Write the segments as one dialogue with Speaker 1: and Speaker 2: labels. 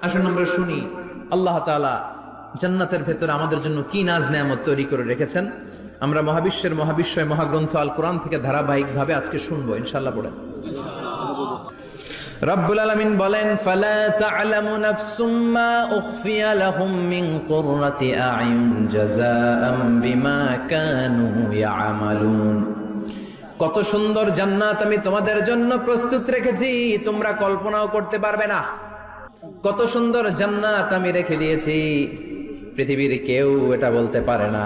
Speaker 1: আসুন আমরা শুনি আল্লাহ তাআলা জান্নাতের ভেতরে আমাদের জন্য কি নাজ নেয়ামত তৈরি করে রেখেছেন। আমরা মহাবিশ্বের মহাবিশ্বয় মহাগ্রন্থ আল কোরআন থেকে ধারাবাহিকভাবে আজকে শুনবো ইনশাআল্লাহ। পড়েন। রব্বুল আলামিন বলেন, ফালা তা'লামু নাফসুম মা উখফিয়া লাহুম মিন কুররাতি আ'ইউন জাযাআম বিমা কানু ইয়া'মালুন। কত সুন্দর জান্নাত আমি তোমাদের জন্য প্রস্তুত রেখেছি, তোমরা কল্পনাও করতে পারবে না। কত সুন্দর জান্নাত আমি রেখে দিয়েছি, পৃথিবীর কেউ এটা বলতে পারে না।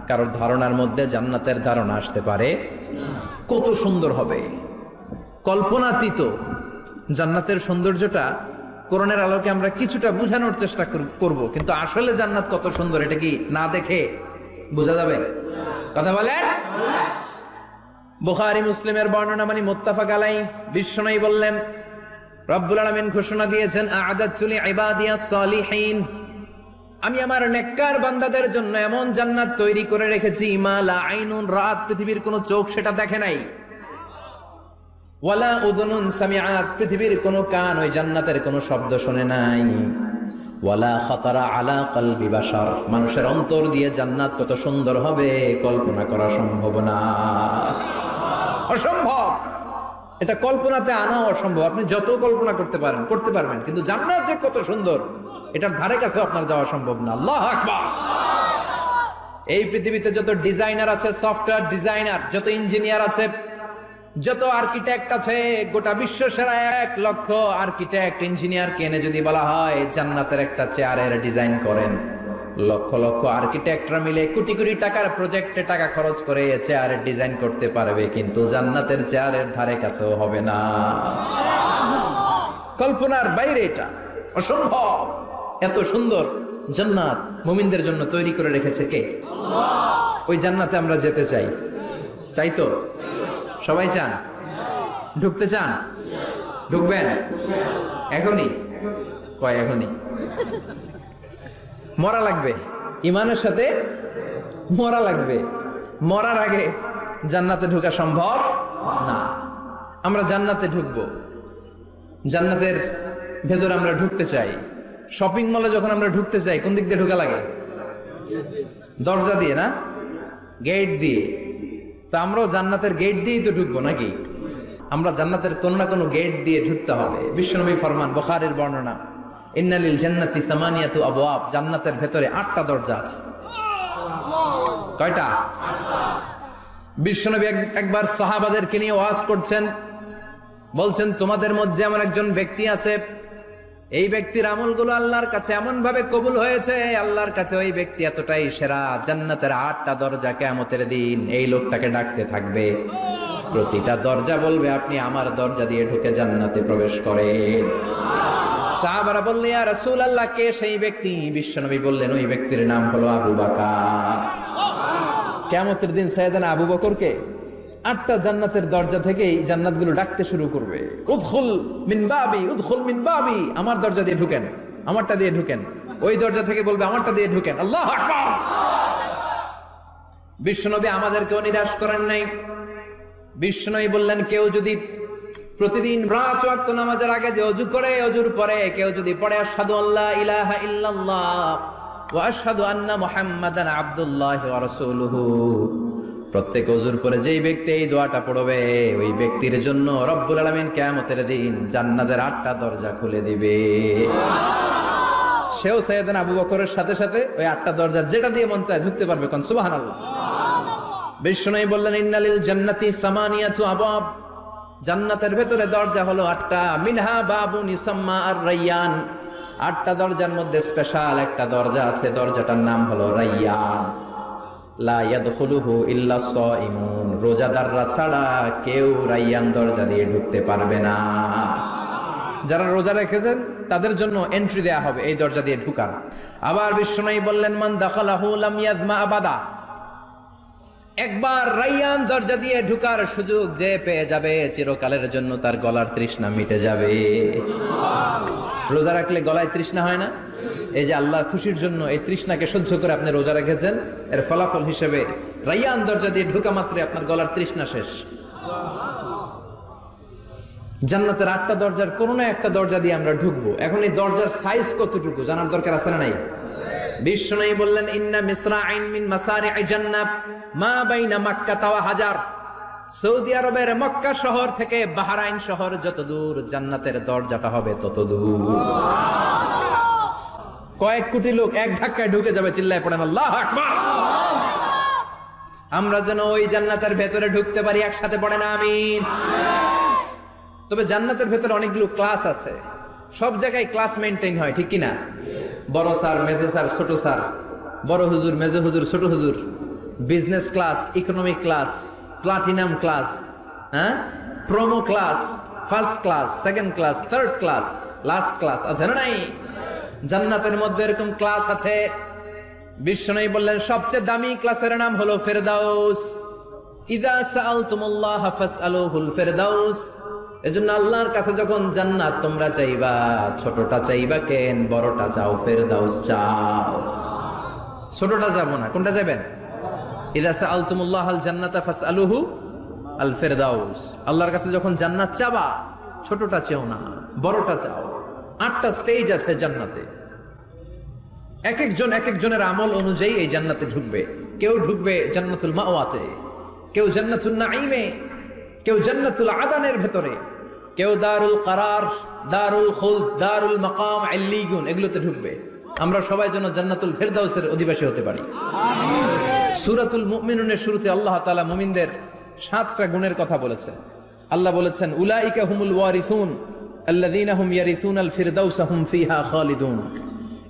Speaker 1: কারোর ধারণার মধ্যে জান্নাতের ধারণা আসতে পারে কত সুন্দর হবে, কল্পনাতীত। জান্নাতের সৌন্দর্যটা কোরআনের আলোকে আমরা কিছুটা বোঝানোর চেষ্টা করব, কিন্তু আসলে জান্নাত কত সুন্দর এটা কি না দেখে বোঝা যাবে? কথা বলেন। বুখারী মুসলিমের বর্ণনা মানে মুত্তাফাক আলাইহি। বিশ্বনবী বললেন, রব্বুল আলামিন ঘোষণা দিয়েছেন, আ'আদাতু লিইবাদিয়াস সালিহিন, আমি আমার নেককার বান্দাদের জন্য এমন জান্নাত তৈরি করে রেখেছি, মা লা আইনুন রাত, পৃথিবীর কোনো চোখ সেটা দেখে নাই, ওয়ালা উযুনুন সামিআত, পৃথিবীর কোনো কান ওই জান্নাতের কোনো শব্দ শুনে নাই, ওয়ালা খাতারা আলা কলবি বাশার, মানুষের অন্তর দিয়ে জান্নাত কত সুন্দর হবে কল্পনা করা সম্ভব না, অসম্ভব। এটা কল্পনাতে আনা অসম্ভব। আপনি যত কল্পনা করতে পারবেন, কিন্তু জান্নাত যে কত সুন্দর এটার ধারে কাছে আপনার যাওয়া সম্ভব না। আল্লাহু আকবার। এই পৃথিবীতে যত ডিজাইনার আছে, সফটওয়্যার ডিজাইনার, যত ইঞ্জিনিয়ার আছে, যত আর্কিটেক্ট আছে, গোটা বিশ্ব সেরা 1 লক্ষ আর্কিটেক্ট ইঞ্জিনিয়ার কেনে যদি বলা হয় জান্নাতের একটা চেয়ারের ডিজাইন করেন, লক্ষ লক্ষ আর্কিটেক্টরা মিলে কোটি কোটি টাকার প্রজেক্টে টাকা খরচ করে চেয়ারের ডিজাইন করতে পারবে, কিন্তু জান্নাতের চেয়ারের ধারে কাছেও হবে না। কল্পনার বাইরে, এটা অসম্ভব। এত সুন্দর জান্নাত মুমিনদের জন্য তৈরি করে রেখেছে কে? আল্লাহ। ওই জান্নাতে আমরা যেতে চাই, চাই তো? সবাই চান? ঢুকতে চান? ঢুকবেন এখনই? কয় এখনই? মরা লাগবে, ইমানের সাথে মরা লাগবে। মরার আগে জান্নাতে ঢোকা সম্ভব না। আমরা জান্নাতে ঢুকবো, জান্নাতের ভেতরে আমরা ঢুকতে চাই। শপিং মলে যখন আমরা ঢুকতে চাই কোন দিক দিয়ে ঢোকা লাগে? দরজা দিয়ে না, গেট দিয়ে। তো আমরাও জান্নাতের গেট দিয়েই তো ঢুকবো নাকি? আমরা জান্নাতের কোন না কোনো গেট দিয়ে ঢুকতে হবে। বিশ্বনবী ফরমান, বুখারীর বর্ণনা, ইন্নালিল জান্নাতি সামানিয়াতু আবওয়াব, জান্নাতের ভেতরে 8টা দরজা আছে। কয়টা? বিশ্বনবী একবার সাহাবাদেরকে নিয়ে ওয়াজ করছেন, বলছেন, তোমাদের মধ্যে এমন একজন ব্যক্তি আছে, এই ব্যক্তির আমলগুলো আল্লাহর কাছে এমন ভাবে কবুল হয়েছে, আল্লাহর কাছে ওই ব্যক্তি এতটাই সেরা, জান্নাতের 8টা দরজা কিয়ামতের দিন এই লোকটাকে ডাকতে থাকবে। প্রতিটা দরজা বলবে, আপনি আমার দরজা দিয়ে ঢুকে জান্নাতে প্রবেশ করেন। সাহাবারা বললেন, ইয়া রাসূলুল্লাহ, কে সেই ব্যক্তি? বিশ্বনবী বললেন, ওই ব্যক্তির নাম হলো আবু বকর। কিয়ামতের দিন সাইয়েদনা আবু বকরকে 8টা জান্নাতের দরজা থেকেই জান্নাতগুলো ডাকতে শুরু করবে, উদখুল মিন বাবি, উদখুল মিন বাবি, আমার দরজা দিয়ে ঢুকেন, আমারটা দিয়ে ঢুকেন। ওই দরজা থেকে বলবে, আমারটা দিয়ে ঢুকেন। আল্লাহু আকবার। বিশ্বনবী আমাদেরকেও নিরাশ করেন নাই। বিশ্বনবী বললেন, কেউ যদি প্রতিদিন 5 ওয়াক্ত নামাজের আগে যে ওযু করে, ওযুর পরে কেউ যদি পড়ে আশহাদু আল্লা ইলাহা ইল্লাল্লাহ ওয়া আশহাদু আন্না মুহাম্মাদান আবদুল্লাহি ওয়া রাসূলুহু, প্রত্যেক ওযুর পরে যেই ব্যক্তি এই দোয়াটা পড়বে, ওই ব্যক্তির জন্য রব্বুল আলামিন কিয়ামতের দিন জান্নাতের 8টা দরজা খুলে দিবে। সেও সাইয়েদনা আবু বকরের সাথে সাথে ওই 8টা দরজা যেটা দিয়ে মন চায় ঢুকতে পারবে। কোন সুবহানাল্লাহ। বিশ্বনবী বললেন, ইন্নালিল জান্নাতি সামানিয়াতু আবওয়াব, জান্নাতের ভেতরে দরজা হলো 8টা, মিনহা বাবুন ইউসাম্মা আর-রায়্যান, 8টা দরজার মধ্যে স্পেশাল একটা দরজা আছে, দরজাটার নাম হলো রায়্যান। লা ইয়াদখুলুহু ইল্লা সাইমুন, রোজাদাররা ছাড়া কেউ রায়্যান দরজা দিয়ে ঢুকতে পারবে না। যারা রোজা রেখেছেন তাদের জন্য এন্ট্রি দেয়া হবে এই দরজা দিয়ে ঢুকার। আবার বিশ্বনবী বললেন, মান দাখালাহু লাম ইয়াজমা আবাদা, একবার রায়্যান দরজা দিয়ে ঢুকার সুযোগ যে পেয়ে যাবে, চিরকালের জন্য তার গলার তৃষ্ণা মিটে যাবে। রোজা রাখলে গলায় তৃষ্ণা হয় না? এই যে আল্লাহর খুশির জন্য এই তৃষ্ণাকে সহ্য করে আপনি রোজা রেখেছেন, এর ফলাফল হিসেবে রায়্যান দরজা দিয়ে ঢোকা মাত্রই আপনার গলার তৃষ্ণা শেষ। জান্নাতের 8টা দরজার কোন না একটা দরজা দিয়ে আমরা ঢুকবো। এখন এই দরজার সাইজ কতটুকু জানার দরকার আছে না নাই? বিশ্বনবী বললেন, ইন্না মিসরাইন মিন মাসারি'i জান্নাত মা বাইনা মাক্কা ওয়া হাজার। সৌদি আরবের মক্কা শহর থেকে বাহরাইন শহর যত দূর, জান্নাতের দরজাটা হবে তত দূর। কয়েক কোটি লোক এক ধাক্কায় ঢুকে যাবে। চিল্লায় পড়েন আল্লাহু আকবার। আমরা যেন ওই জান্নাতের ভেতরে ঢুকতে পারি, একসাথে পড়েন আমিন। তবে জান্নাতের ভেতরে অনেকগুলো ক্লাস আছে, সব জায়গায় ক্লাস মেনটেন হয়, ঠিক কিনা? বড় স্যার, মেজো স্যার, ছোট স্যার, বড় হুজুর, মেজো হুজুর, ছোট হুজুর, business class, economic class, platinum class, হ্যাঁ, promo class, first class, second class, third class, last class আছে না নাই? জান্নাতের মধ্যে এরকম ক্লাস আছে। বিশ্বনবী বললেন সবচেয়ে দামি ক্লাসের নাম হলো ফেরদাউস। ইযা সাআলতুমুল্লাহ ফাসআলুহুল ফেরদাউস। এজন্য আল্লাহর কাছে যখন জান্নাত তোমরা চাইবা, ছোটটা চাইবা কেন, বড়টা চাও, ফেরদাউস চাও। ছোটটা যাবো না, কোনটা যাবেন? ইযা সাআলতুমুল্লাহ আল জান্নাতা ফাসআলুহু আল ফেরদাউস। আল্লাহর কাছে যখন জান্নাত চাবা, ছোটটা চেও না, বড়টা চাও। 8টা স্টেজ আছে জান্নাতে। এক একজনের আমল অনুযায়ী এই জান্নাতে ঢুকবে। কেউ ঢুকবে জান্নাতুল মাওয়াতে, কেউ জান্নাতুল নাঈমে, কেউ জান্নাতুল আদানের ভেতরে, কেউ দারুল কারার, দারুল খুলদ, দারুল মাকাম, আল্লিগুন, এগুলোতে ঢুকবে। আমরা সবাই যেন জান্নাতুল ফেরদাউসের অধিবাসী হতে পারি। সূরাতুল মুমিনুনের শুরুতে আল্লাহ তাআলা মুমিনদের 7টা গুণের কথা বলেছেন। আল্লাহ বলেছেন, উলাইকা হুমুল ওয়ারিসুন আল্লাযীনা হুম ইয়ারিসুনাল ফিরদাউসা হুম ফিহা খালিদুন।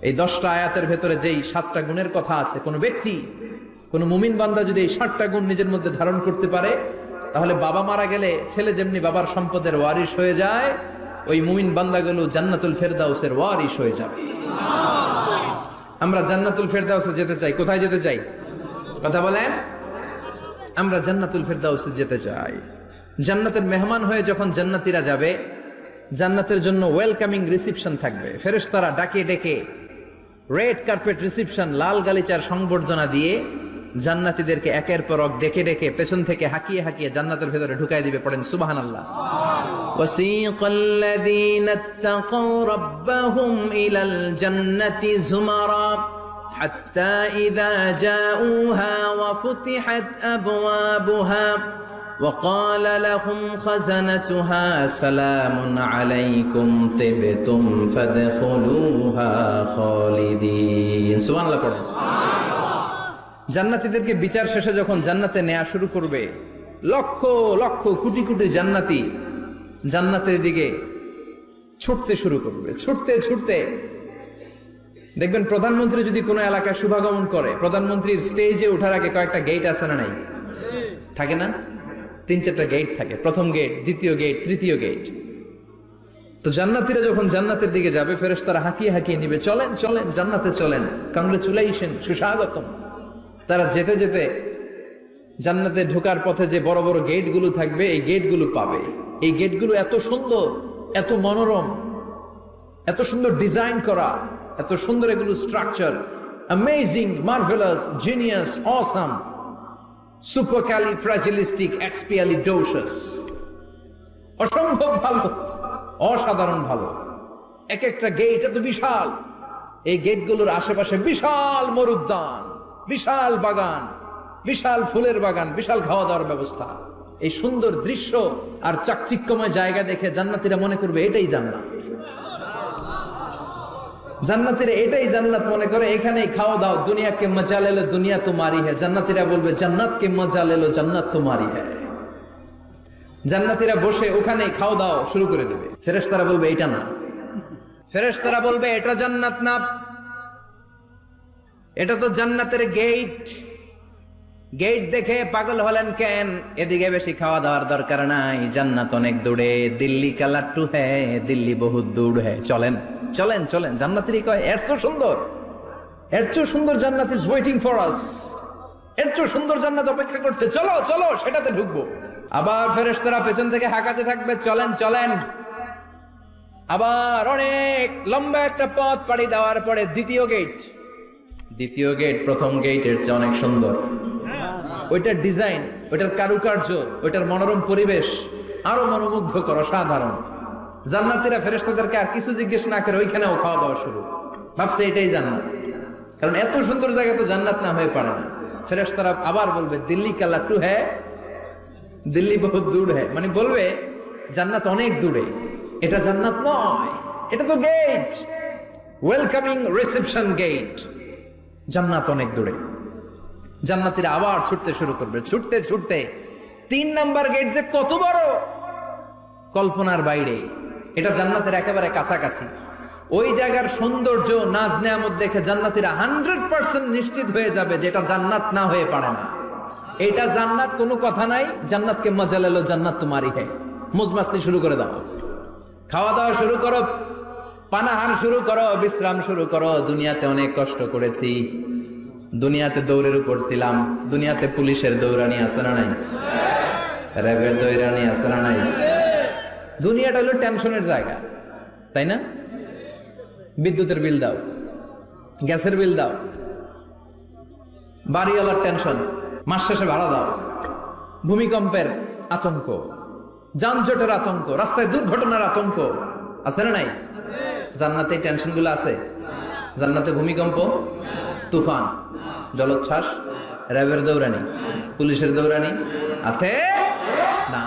Speaker 1: এই 10টা আয়াতের ভেতরে যেই 7টা গুণের কথা আছে, কোন ব্যক্তি, কোন মুমিন বান্দা যদি এই 7টা গুণ নিজের মধ্যে ধারণ করতে পারে, তাহলে বাবা মারা গেলে ছেলে যেমনি বাবার সম্পদের ওয়ারিশ হয়ে যায়, ওই মুমিন বান্দাগুলো জান্নাতুল ফেরদাউসের ওয়ারিশ হয়ে যাবে। আমরা জান্নাতুল ফেরদাউসে যেতে চাই। কোথায় যেতে চাই? কথা বলেন। আমরা জান্নাতুল ফেরদাউসে যেতে চাই। জান্নাতের মেহমান হয়ে যখন জান্নাতীরা যাবে, জান্নাতের জন্য ওয়েলকামিং রিসিপশন থাকবে। ফেরেশতারা ডাকে ডেকে রেড কার্পেট রিসিপশন, লাল গালিচার সংবর্ধনা দিয়ে জান্নাতীদেরকে একের পর এক ডেকে ডেকে পেছন থেকে হাঁকিয়ে হাঁকিয়ে জান্নাতের ভেতরে ঢুকাই দিবে। পড়েন সুবহানাল্লাহ। ওয়াসিকাল্লাযীনা ইত্তাকাউ রাব্বাহুম ইলাল জান্নাতি যুমারা হাত্তা ইযা জাউহা ওয়া ফুতিহাত আবওয়াবুহা وقال لهم خزنتها سلام عليكم طبتم فادخلوها خالدين। সুবহানাল্লাহ পড়েন। জান্নাতীদেরকে বিচার শেষে যখন জান্নাতে নেওয়া শুরু করবে, লক্ষ লক্ষ কোটি কোটি জান্নাতি জান্নাতের দিকে ছুটতে শুরু করবে। ছুটতে ছুটতে দেখবেন প্রধানমন্ত্রী যদি কোনো এলাকায় শুভাগমন করে, প্রধানমন্ত্রীর স্টেজে ওঠার আগে কয়েকটা গেট আছে না নাই? থাকে না? 3-4টা গেট থাকে। প্রথম গেট, দ্বিতীয় গেট, তৃতীয় গেট। তো জান্নাতীরা যখন জান্নাতের দিকে যাবে, ফেরেশতারা হাঁকিয়ে হাঁকিয়ে নিবে, চলেন চলেন জান্নাতে চলেন, কংগ্রেচুলেশন, সুস্বাগতম। তারা যেতে যেতে জান্নাতে ঢোকার পথে যে বড় বড় গেটগুলো থাকবে, এই গেটগুলো পাবে। এই গেটগুলো এত সুন্দর, এত মনোরম, এত সুন্দর ডিজাইন করা, এত সুন্দর এগুলো structure, amazing, marvellous, genius, awesome, supercalifragilisticexpialidocious, অসম্ভব ভালো, অসাধারণ ভালো। এক একটা গেট এত বিশাল। এই গেটগুলোর আশেপাশে বিশাল মরুদ্যান, বিশাল বাগান, বিশাল ফুলের বাগান, বিশাল খাওয়া দাওয়ার ব্যবস্থা। এই সুন্দর দৃশ্য আর চাকচিক্যময় জায়গা দেখে জান্নাতীরা মনে করবে এটাই জান্নাত। জান্নাতীরা এটাই জান্নাত মনে করে, এখানেই খাওয়া দাও। দুনিয়া কে মজা লে লো, দুনিয়া তোমারি হ্যায়। জান্নাতীরা বলবে জান্নাত কে মজা লে লো, জান্নাত তোমারি হ্যায়। জান্নাতীরা বসে ওখানেই খাওয়া দাও শুরু করে দেবে। ফেরেশতারা বলবে এটা না, ফেরেশতারা বলবে এটা জান্নাত না, এটা তো জান্নাতের গেট। গেট দেখে পাগল হলেন কেন? এদিকে বেশি খাওয়া দাওয়ার দরকার নাই, জান্নাত অনেক দূরে। দিল্লি কা লাট্টু হ্যায়, দিল্লি বহুত দূর হ্যায়। চলেন চলেন চলেন। জান্নাতেরই কয় এর চেয়ে সুন্দর, এর চেয়ে সুন্দর জান্নাত ইজ ওয়েটিং ফর আস। এর চেয়ে সুন্দর জান্নাত অপেক্ষা করছে, চলো চলো সেটাতে ঢুকবো। আবার ফেরেশতারা পেছন থেকে হাঁকাতে থাকবে, চলেন চলেন। আবার অনেক লম্বা একটা পথ পাড়ি দেওয়ার পরে দ্বিতীয় গেট। দ্বিতীয় গেট প্রথম গেটের চেয়ে অনেক সুন্দর। ওইটার ডিজাইন, ওইটার কারুকার্য, ওইটার মনোরম পরিবেশ আরো মনোমুগ্ধকর, অসাধারণ। জান্নাতীরা ফেরেশতাদেরকে আর কিছু জিজ্ঞেস না করে ওইখানেও খাওয়া দাওয়া শুরু, ভাবছে এটাই জান্নাত। কারণ এত সুন্দর জায়গা তো জান্নাত না হয়ে পারে না। ফেরেশতারা আবার বলবে দিল্লি কা লাট্টু হ্যাঁ, দিল্লি বহুত দূর হ্যাঁ, মানে বলবে জান্নাত অনেক দূরে, এটা জান্নাত নয়, এটা তো গেট, ওয়েলকামিং রিসেপশন গেট, জান্নাত অনেক দূরে। জান্নাতীরা আবার ছুটতে শুরু করবে, ছুটতে ছুটতে 3 নাম্বার গেট যে কত বড়, কল্পনার বাইরে। এটা জান্নাতের একেবারে কাছাকাছি। ওই জায়গার সৌন্দর্য, নাজ নেয়ামত দেখে জান্নাতীরা 100% নিশ্চিত হয়ে যাবে যে এটা জান্নাত না হয়ে পারে না, এটা জান্নাত, কোনো কথা নাই। জান্নাতকে মজা লেলো, জান্নাত তোমারই হ্যাঁ। মুজমাস্তি শুরু করে দাও, খাওয়া দাওয়া শুরু করো, পানাহার শুরু করো, বিশ্রাম শুরু করো। দুনিয়াতে অনেক কষ্ট করেছি, দুনিয়াতে দৌড়ের উপর ছিলাম, দুনিয়াতে পুলিশের দৌড়ানি আছে না নাই, র্যাবের দৌড়ানি আছে না নাই। দুনিয়াটা হলো টেনশনের জায়গা, তাই না? বিদ্যুতের বিল দাও, গ্যাসের বিল দাও, বাড়িওয়ালার টেনশন, মাস শেষে ভাড়া দাও, ভূমিকম্পের আতঙ্ক, যানজটের আতঙ্ক, রাস্তায় দুর্ঘটনার আতঙ্ক আছে না নাই? জান্নাতে এই টেনশন গুলো আছে? জান্নাতে ভূমিকম্প, তুফান, জলোচ্ছ্বাস, র্যাবের দৌড়ানি, পুলিশের দৌড়ানি আছে না।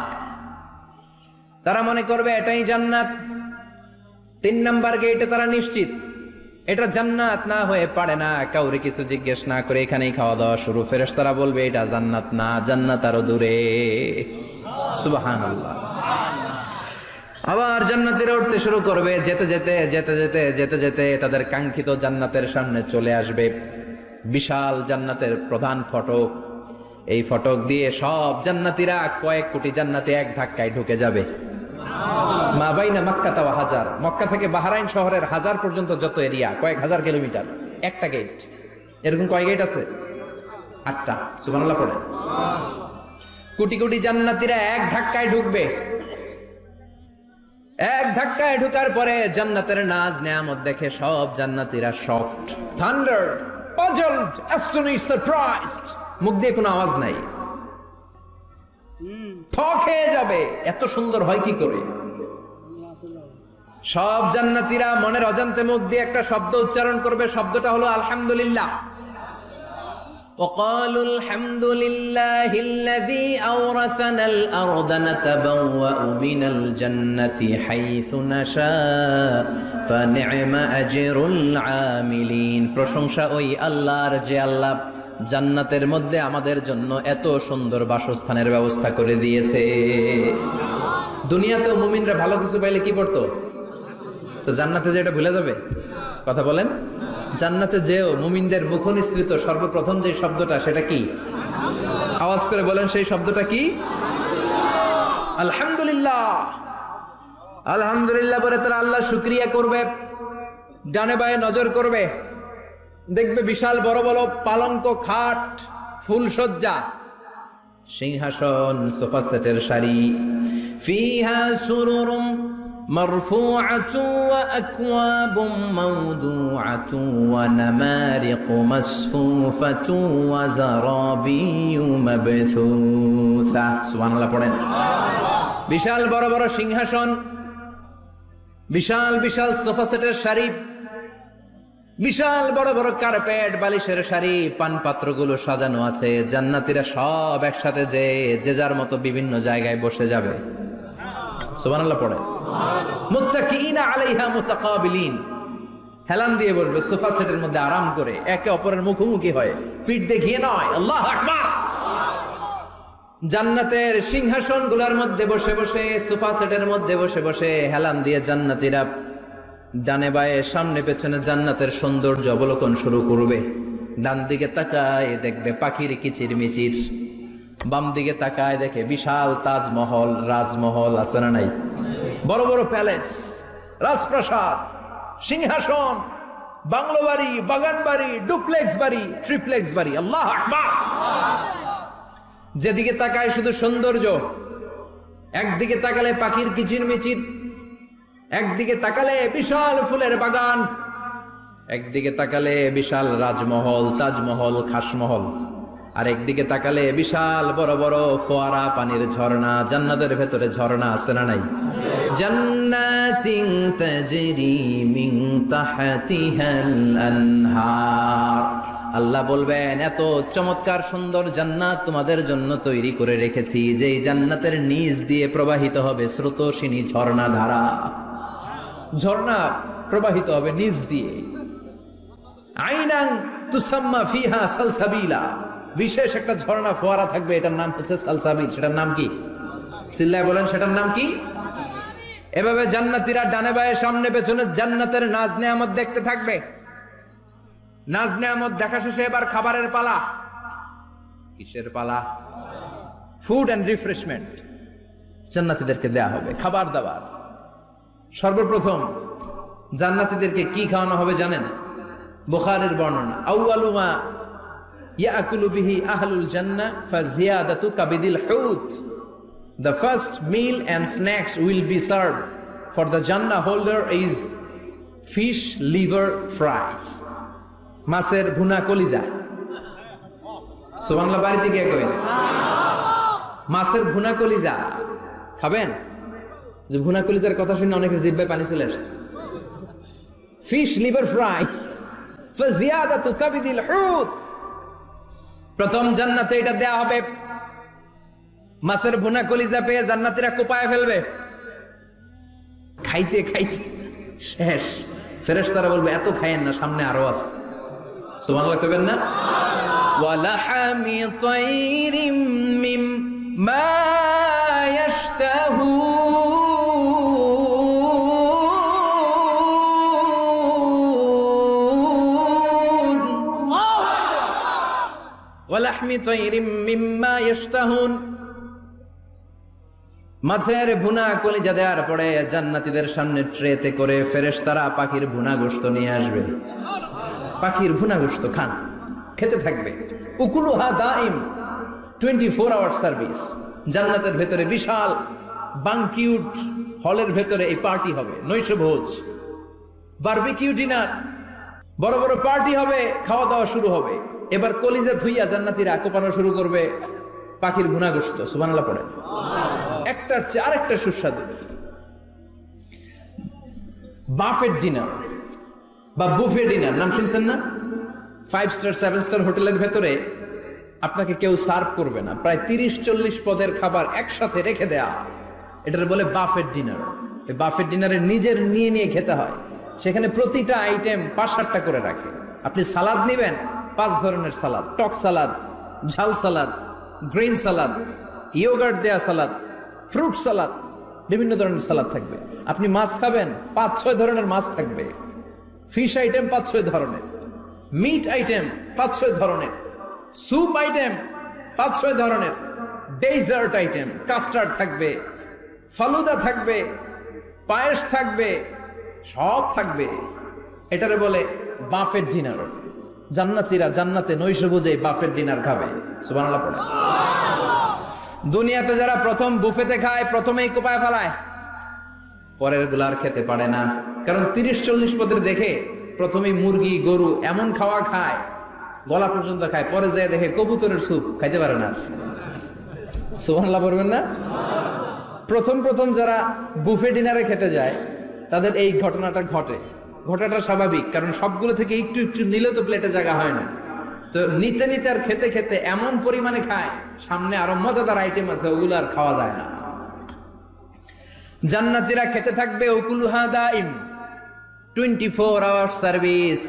Speaker 1: তারা মনে করবে এটাই জান্নাত। 3 নাম্বার গেটে তারা নিশ্চিত এটা জান্নাত না হয়ে পারে না। কাউরে কিছু জিজ্ঞেস না করে এখানেই খাওয়া দাওয়া শুরু। ফেরেশতারা বলবে এটা জান্নাত না, জান্নাত আরো দূরে। সুবহানাল্লাহ। আবার জান্নাতীরা উঠতে শুরু করবে, যেতে যেতে যেতে যেতে যেতে যেতে তাদের কাঙ্ক্ষিত জান্নাতের সামনে চলে আসবে। বিশাল জান্নাতের প্রধান ফটক, এই ফটক দিয়ে সব জান্নাতীরা, কয়েক কোটি জান্নাতে এক ধাক্কায় ঢুকে যাবে। মা বাইনা মক্কা ওয়া হাজার, মক্কা থেকে বাহরাইন শহরের হাজার পর্যন্ত যত এরিয়া, কয়েক হাজার কিলোমিটার, একটা গেট। এরকম কয় গেট আছে? 8টা। সুবহানাল্লাহ পড়ে। কোটি কোটি জান্নাতীরা এক ধাক্কায় ঢুকবে। এক ধাক্কায় ঢুকার পরে জান্নাতের নাজ নেয়ামত দেখে সব জান্নাতীরা শকড, থান্ডার্ড, পাজলড, অ্যাস্টনিশড, সারপ্রাইজড। মুখ দিয়ে কোনো আওয়াজ নাই, থক হয়ে যাবে, এত সুন্দর হয় কি করে। সব জান্নাতীরা মনের অজান্তে মুখ দিয়ে একটা শব্দ উচ্চারণ করবে, শব্দটা হলো আলহামদুলিল্লাহ। وقالوا الحمد لله الذي أورثنا الأرض نتبوأ من الجنة حيث نشاء فنعم أجر العاملين। প্রশংসা ওই আল্লাহর যে আল্লাহ জান্নাতের মধ্যে আমাদের জন্য এত সুন্দর বাসস্থানের ব্যবস্থা করে দিয়েছে। দুনিয়াতেও মুমিনরা ভালো কিছু পাইলে কি করতো? তো জান্নাতে যে এটা ভুলে যাবে? কথা বলেন। জান্নাতে যেও মুমিনদের মুখ নিঃসৃত সর্বপ্রথম যে শব্দটা, সেটা কি? আওয়াজ করে বলেন, সেই শব্দটা কি? আলহামদুলিল্লাহ। আলহামদুলিল্লাহ বলে তারা আল্লাহ শুকরিয়া করবে, ডানে বায়ে নজর করবে, দেখবে বিশাল বড় বড় পালঙ্ক, খাট, ফুলসজ্জা, সিংহাসন, সোফা সেটের সারি, ফিহা সুরুরুম মারফুআতু ওয়া আকওয়াবুম মাওদুআতু ওয়া নামারিকু মাসফুফাতু ওয়া যারাবিয়্যু মাবথুসা। সুবহানাল্লাহ পড়েন। বিশাল বড় বড় সিংহাসন, বিশাল বিশাল সোফা সেটের সারি, বিশাল বড় বড় কার্পেট, বালিশের সারি, পান পাত্রগুলো সাজানো আছে। জান্নাতীরা সব একসাথে যে যার মতো বিভিন্ন জায়গায় বসে যাবে। সুবহানাল্লাহ পড়ে। মুত্তাকিইনা আলাইহা মুতাকাবিলিন, হেলান দিয়ে বসবে সোফা সেটের মধ্যে আরাম করে, একে অপরের মুখোমুখি হয়ে, পিঠ দেখিয়ে নয়। আল্লাহু আকবার। জান্নাতের সিংহাসন গুলার মধ্যে বসে বসে, সোফা সেটের মধ্যে বসে বসে হেলান দিয়ে জান্নাতীরা ডানে বায়ে সামনে পেছনে জান্নাতের সৌন্দর্য অবলোকন শুরু করবে। ডান দিকে তাকায় দেখবে পাখির কিচির মিচির, বাম দিকে তাকায় দেখে বিশাল তাজমহল, রাজমহল আছে না নাই? বড় বড় প্যালেস, রাজপ্রাসাদ, সিংহাসন, বাংলো বাড়ি, বাগান বাড়ি, ডুপ্লেক্স বাড়ি, ট্রিপ্লেক্স বাড়ি। আল্লাহু আকবার। যেদিকে তাকায় শুধু সৌন্দর্য। একদিকে তাকালে পাখির কিচির মিচির, একদিকে তাকালে বিশাল ফুলের বাগান, একদিকে তাকালে বিশাল রাজমহল, তাজমহল, খাসমহল। আর একদিকে তাকালে বিশাল বড় বড় ফোয়ারা, পানির ঝর্ণা, জান্নাতের ভেতরে ঝর্ণা আছে না নাই? জান্নাতিন তাজরি মিন তাহতিহাল আনহার। আল্লাহ বলবেন, এত চমৎকার সুন্দর জান্নাত তোমাদের জন্য তৈরি করে রেখেছি, যেই জান্নাতের নিচ দিয়ে প্রবাহিত হবে স্রোতস্বিনী ঝর্ণা ধারা। ঝর্ণা প্রবাহিত হবে নিচ দিয়ে। আইনান তুসাম্মা ফিহা সালসাবিলা, বিশেষ একটা ঝর্ণা ফোয়ারা থাকবে, এটার নাম হচ্ছে সালসাবিল। সেটার নাম কি? চিল্লায় বলেন, সেটার নাম কি? এভাবে জান্নাতীরা ডানে বায়ে সামনে পেছনে জান্নাতের নাজ নেয়ামত দেখতে থাকবে। নাজ নেয়ামত দেখা শেষে এবার খাবারের পালা। কিসের পালা? ফুড এন্ড রিফ্রেশমেন্ট জান্নাতীদেরকে দেয়া হবে, খাবার দাবার। সর্বপ্রথম জান্নাতীদেরকে কি খাওয়ানো হবে জানেন? বুখারীর বর্ণনা, আউয়ালু মা ইয়াকুলু বিহি আহলুল জান্নাহ ফাজিয়াদাতু কাবিদিল হুত। The first meal and snacks will be served for the Jannah holder is fish liver fry. মাছের ভুনা কলিজা। সুবহানাল্লাহ, বাড়িতে গিয়ে কইবেন মাছের ভুনা কলিজা খাবেন। যে ভুনা কলিজার কথা শুনে অনেকের জিহ্বায় পানি চলে আসছে। ফিশ লিভার ফ্রাই ফাজিয়াদাতু কাবিদিল হুত। প্রথম জান্নাতে এটা দেয়া হবে। মাছের ভুনা কলিজা পেয়ে জান্নাতীরা কোপায় ফেলবে, খাইতে খাইতে শেষ। ফেরেশতারা বলবে, এত খাইয়েন না, সামনে আরো আছে। সুবহানাল্লাহ কইবেন না? ওয়ালাহামি তাইরিম মিম্মা ইয়াশতাহুন, ওয়ালাহমি তাইরিম মিম্মা ইয়াশতাহুন। মাছের ভুনা কলিজা দেওয়ার পরে জান্নাতীদের সামনে ট্রেতে করে ফেরেশতারা পাখির ভুনা গোশত নিয়ে আসবে। পাখির ভুনা গোশত খান, খেতে থাকবে। উকুলুহা দাইম, 24 আওয়ার সার্ভিস। জান্নাতের ভেতরে বিশাল বানকিউট হলের ভেতরে এই পার্টি হবে, নৈশভোজ, বারবিকিউ ডিনার, বড় বড় পার্টি হবে, খাওয়া দাওয়া শুরু হবে। এবার কলিজা ধুইয়া জান্নাতীরা কোপানো শুরু করবে পাখির ভুনা গোশত। সুবহানাল্লাহ পড়ে। একটার চেয়ে আরেকটা সুস্বাদু। বাফেট ডিনার বা বুফে ডিনার নাম শুনছেন না? 5 স্টার 7 স্টার হোটেলের ভেতরে আপনাকে কেউ সার্ভ করবে না, প্রায় 30-40 পদের খাবার একসাথে রেখে দেয়া, এটার বলে বাফেট ডিনার। এই বাফেট ডিনারে নিজের নিয়ে নিয়ে খেতে হয়। সেখানে প্রতিটা আইটেম 5-7টা করে রাখে। আপনি সালাদ নেবেন, 5 ধরনের সালাদ, টক সালাদ, ঝাল সালাদ, গ্রিন সালাদ, ইয়োগার্ট দেয়া সালাদ, ফ্রুট সালাদ, বিভিন্ন ধরনের সালাদ থাকবে। আপনি মাছ খাবেন, 5-6 ধরনের মাছ থাকবে। ফিশ আইটেম 5-6 ধরনের, মিট আইটেম 5-6 ধরনের, স্যুপ আইটেম 5-6 ধরনের, ডেজার্ট আইটেম, কাস্টার্ড থাকবে, ফালুদা থাকবে, পায়েস থাকবে, সব থাকবে। এটারে বলে বাফেট ডিনার। জান্নাতীরা জান্নাতে নৈশভোজে বাফেট ডিনার খাবে। সুবহানাল্লাহ পড়ে। দুনিয়াতে যারা প্রথম বুফেতে খায়, প্রথমেই কোপায় ফেলায়, পরের গুলার খেতে পারে না। কারণ 30-40 পদের দেখে প্রথমেই মুরগি গরু এমন খাওয়া খায়, গলা পর্যন্ত খায়, পরে যায় দেখে কবুতরের স্যুপ, খাইতে পারে না। সুবহানাল্লাহ বলবেন না? প্রথম প্রথম যারা বুফে ডিনারে খেতে যায় তাদের এই ঘটনাটা ঘটে। ঘটাটা স্বাভাবিক, কারণ সবগুলো থেকে একটু একটু নিলে তো প্লেটে জায়গা হয় না। তো নিতে নিতে আর খেতে খেতে এমন পরিমাণে খায়, সামনে আরো মজাদার আইটেম আছে, ওগুলো আর খাওয়া যায় না। জান্নাতীরা খেতে থাকবে উকুলুহা দাইম, 24 আওয়ার সার্ভিস।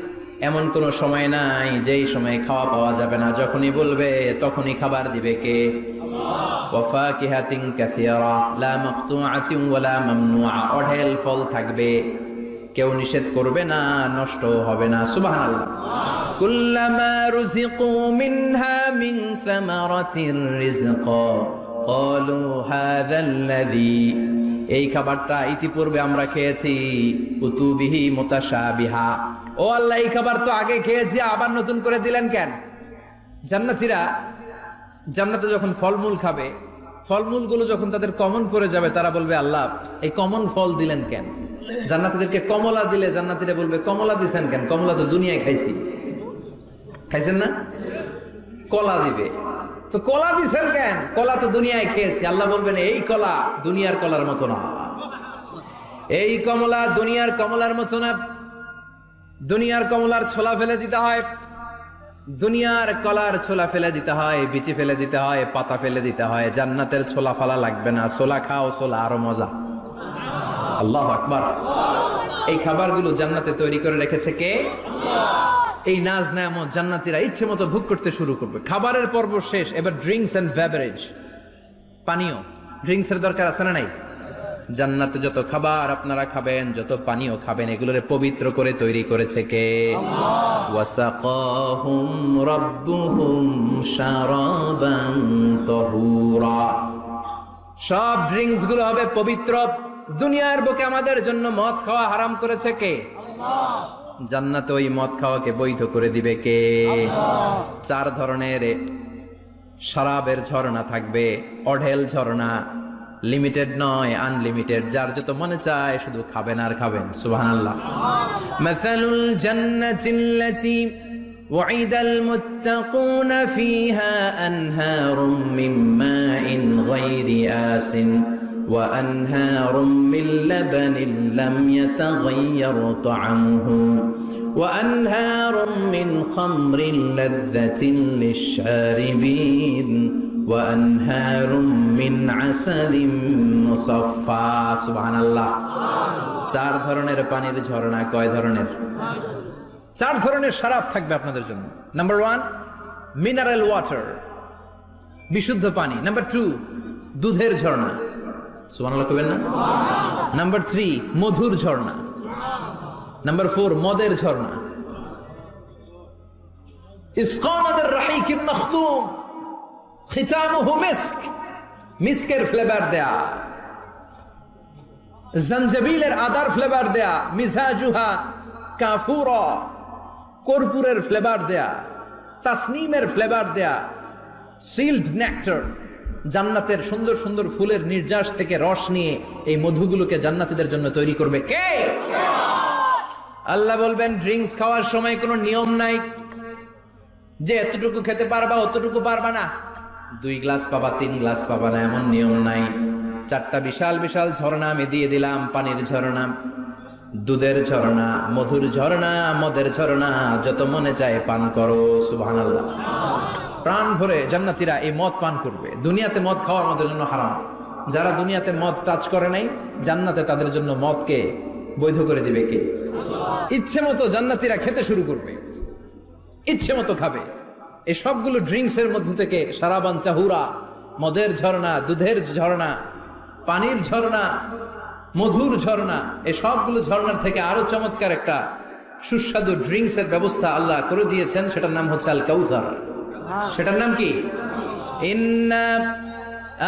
Speaker 1: এমন কোন সময় নাই যেই সময় খাওয়া পাওয়া যাবে না। যখনই বলবে তখনই খাবার দিবে কে? ওয়া ফাকিহাতিন কাসীরা লা মাকতুআতিন ওয়ালা মামনুআ। অঢেল ফল থাকবে, কেউ নিষেধ করবে না, নষ্ট হবে না। সুবহানাল্লাহ। কুল্লামা রুজিকু মিনহা মিন সামারাতির রিজকা ক্বালু হাযাল্লাযী, এই খাবারটা ইতিপূর্বে আমরা খেয়েছি, উতুবিহি মুতাশাবিহা। ও আল্লাহ, এই খাবার তো আগে খেয়েছি, আবার নতুন করে দিলেন কেন? জান্নাতীরা জান্নাতে যখন ফলমূল খাবে, ফলমূলগুলো যখন তাদের কমন পড়ে যাবে, তারা বলবে, আল্লাহ এই কমন ফল দিলেন কেন? জান্নাতীদেরকে কমলা দিলে জান্নাতীরা বলবে, কমলা দিছেন কেন? কমলা তো দুনিয়ায় খাইছি। খাইছেন না? কলা দিবে। তো কলা দিছেন কেন? কলা তো দুনিয়ায় খেয়েছি। আল্লাহ বলবেন এই কলা দুনিয়ার কলার মতো না, এই কমলা দুনিয়ার কমলার মতো না। দুনিয়ার কমলার ছোলা ফেলে দিতে হয়, দুনিয়ার কলার ছোলা ফেলে দিতে হয়, বিচি ফেলে দিতে হয়, পাতা ফেলে দিতে হয়। জান্নাতের ছোলা ফালা লাগবে না, ছোলা খাও, ছোলা আরো মজা। আল্লাহু আকবার। এই খাবারগুলো জান্নাতে তৈরি করে রেখেছে কে? এই নাজ নেয়ামত জান্নাতীরা ইচ্ছে মতো ভোগ করতে শুরু করবে। খাবারের পর্ব শেষ, এবার ড্রিঙ্কস এন্ড বেভারেজ, পানীয়। ড্রিঙ্কস এর দরকার আছে না নাই? জান্নাতে যত খাবার আপনারা খাবেন, যত পানীয় খাবেন, এগুলোরে পবিত্র করে তৈরি করেছে কে? ওয়াসাকাহুম রাব্বুহুম শারাবান তাহুরা। সব ড্রিঙ্কস গুলো হবে পবিত্র। দুনিয়ার বুকে আমাদের জন্য মদ খাওয়া হারাম করেছে কে? জান্নাতে ওই মদ খাওয়াকে বৈধ করে দিবে কে? 4 ধরনের শরাবের ঝর্ণা থাকবে, অঢেল ঝর্ণা, লিমিটেড নয়, আনলিমিটেড। যার যত মনে চায় শুধু খাবেন আর খাবেন। সুবহানাল্লাহ। মাসালুল জান্নাতিল্লাতী ওয়াইদাল মুত্তাকুনা ফীহা আনহারুম মিন মাইন গায়রি আসিন وأنهار من لبن لم يتغير طعمه وأنهار من خمر لذة للشاربين وأنهار من عسل مصفى سبحان الله 4 ধরনের পানির ঝর্ণা। কয় ধরনের? 4 ধরনের শরাব থাকবে আপনাদের জন্য। নাম্বার 1 মিনারেল ওয়াটার, বিশুদ্ধ পানি। নাম্বার 2 দুধের ঝর্ণা। সুবহানাল্লাহ কইবেন না? নাম্বার 3 মধুর ঝর্ণা। নাম্বার 4 মদের ঝর্ণা। ইসকানা বির রাহিকিম মখতুম খিতামুহু মিস্ক, মিস্কের ফ্লেভার দেয়া, জঞ্জাবিলের আদার ফ্লেভার দেয়া, মিজাজুহা কাফুরা, কর্পূরের ফ্লেভার দেয়া, তাসনিমের ফ্লেভার দেয়া, সিল্ড নেক্টার। জান্নাতের সুন্দর সুন্দর ফুলের নির্যাস থেকে রস নিয়ে এই মধুগুলোকে জান্নাতীদের জন্য তৈরি করবে কে? আল্লাহ বলবেন ড্রিঙ্কস খাওয়ার সময় কোনো নিয়ম নাই যে এতটুকু খেতে পারবা অতটুকু পারবা না, 2 গ্লাস পাবা 3 গ্লাস পাবা না, এমন নিয়ম নাই। 4টা বিশাল বিশাল ঝর্ণা আমি দিয়ে দিলাম। পানির ঝর্ণা, দুধের ঝর্ণা, মধুর ঝর্ণা, মদের ঝর্ণা। যত মনে চায় পান করো। সুবহানাল্লাহ। প্রাণ ভরে জান্নাতীরা এই মদ পান করবে। দুনিয়াতে মদ খাওয়া আমাদের জন্য হারাম। যারা দুনিয়াতে মদ টাচ করে নাই, জান্নাতে তাদের জন্য মদকে বৈধ করে দিবে কে? ইচ্ছে মতো জান্নাতীরা খেতে শুরু করবে, ইচ্ছে মতো খাবে। এই সবগুলো ড্রিঙ্কস এর মধ্য থেকে শারাবান তাহুরা, মদের ঝর্ণা, দুধের ঝর্ণা, পানির ঝর্ণা, মধুর ঝর্ণা, এই সবগুলো ঝর্ণার থেকে আরো চমৎকার একটা সুস্বাদু ড্রিঙ্কস এর ব্যবস্থা আল্লাহ করে দিয়েছেন। সেটার নাম হচ্ছে আল কাউসার। সেটার নাম কি? ইন্না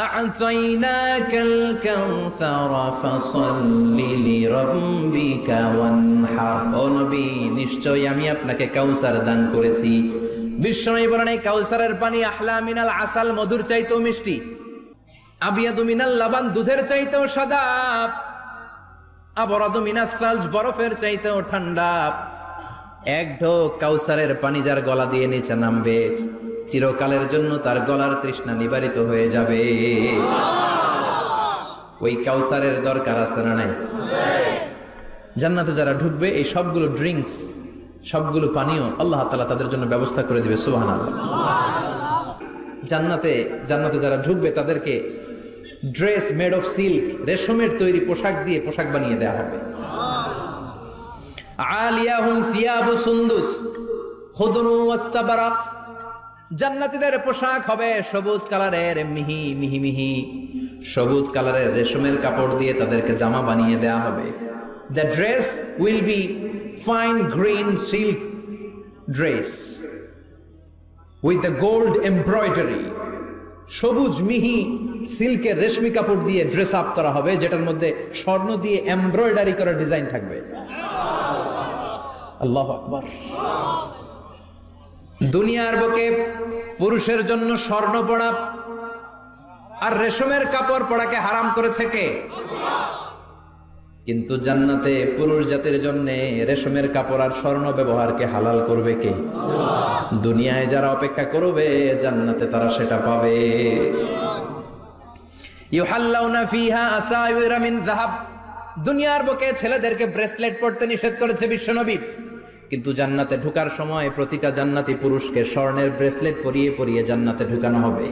Speaker 1: আ'তাইনাকাল কাউসার ফাসাল্লি লিরাব্বিকা ওয়ানহার। ও নবী, নিশ্চয়ই আমি আপনাকে কাউসার দান করেছি। বিশ্বনবী বলেন এই কাউসারের পানি আহলা মিনাল আসাল, মধুর চাইতেও মিষ্টি। আবিয়াদু মিনাল লাবান, দুধের চাইতেও সাদা। আবরাদু মিনাস সালজ, বরফের চাইতেও ঠান্ডা। এক ঢোক কাউসারের পানি যার গলা দিয়ে নিচে নামবে, চিরকালের জন্য তার গলার তৃষ্ণা নিবারিত হয়ে যাবে। ওই কাউসারের দরকার আছে না নাই? জান্নাতে যারা ঢুকবে এই সবগুলো ড্রিঙ্কস, সবগুলো পানীয় আল্লাহ তাআলা তাদের জন্য ব্যবস্থা করে দিবে। সুবহানাল্লাহ। জান্নাতে যারা ঢুকবে তাদেরকে ড্রেস মেড অফ সিল্ক, রেশমের তৈরি পোশাক দিয়ে পোশাক বানিয়ে দেওয়া হবে। আলিয়াহুম সিয়াবু সুন্দুস খুদরু ওয়াস্তাবরাক। জান্নাতীদের পোশাক হবে সবুজ কালারের, মিহি মিহি মিহি সবুজ কালারের রেশমের কাপড় দিয়ে তাদেরকে জামা বানিয়ে দেওয়া হবে। The dress will be fine green silk dress with the gold embroidery. সবুজ মিহি সিল্কের রেশমি কাপড় দিয়ে ড্রেস আপ করা হবে, যেটার মধ্যে স্বর্ণ দিয়ে এমব্রয়ডারি করা ডিজাইন থাকবে। আল্লাহু আকবার। দুনিয়ার বুকে পুরুষের জন্য স্বর্ণ পরা আর রেশমের কাপড় পরাকে হারাম করেছে কে? কিন্তু জান্নাতে পুরুষ জাতির জন্য রেশমের কাপড় আর স্বর্ণ ব্যবহারকে হালাল করবে কে? দুনিয়ায় যারা অপেক্ষা করবে জান্নাতে তারা সেটা পাবে। ইউহাল্লাউনা ফিহা আসাইরা মিন যাহাব। দুনিয়ার বুকে ছেলেদেরকে ব্রেসলেট পরতে নিষেধ করেছে বিশ্বনবী, কিন্তু জান্নাতে ঢোকার সময় প্রতিটা জান্নাতি পুরুষকে স্বর্ণের ব্রেসলেট পরিয়ে পরিয়ে জান্নাতে ঢুকানো হবে।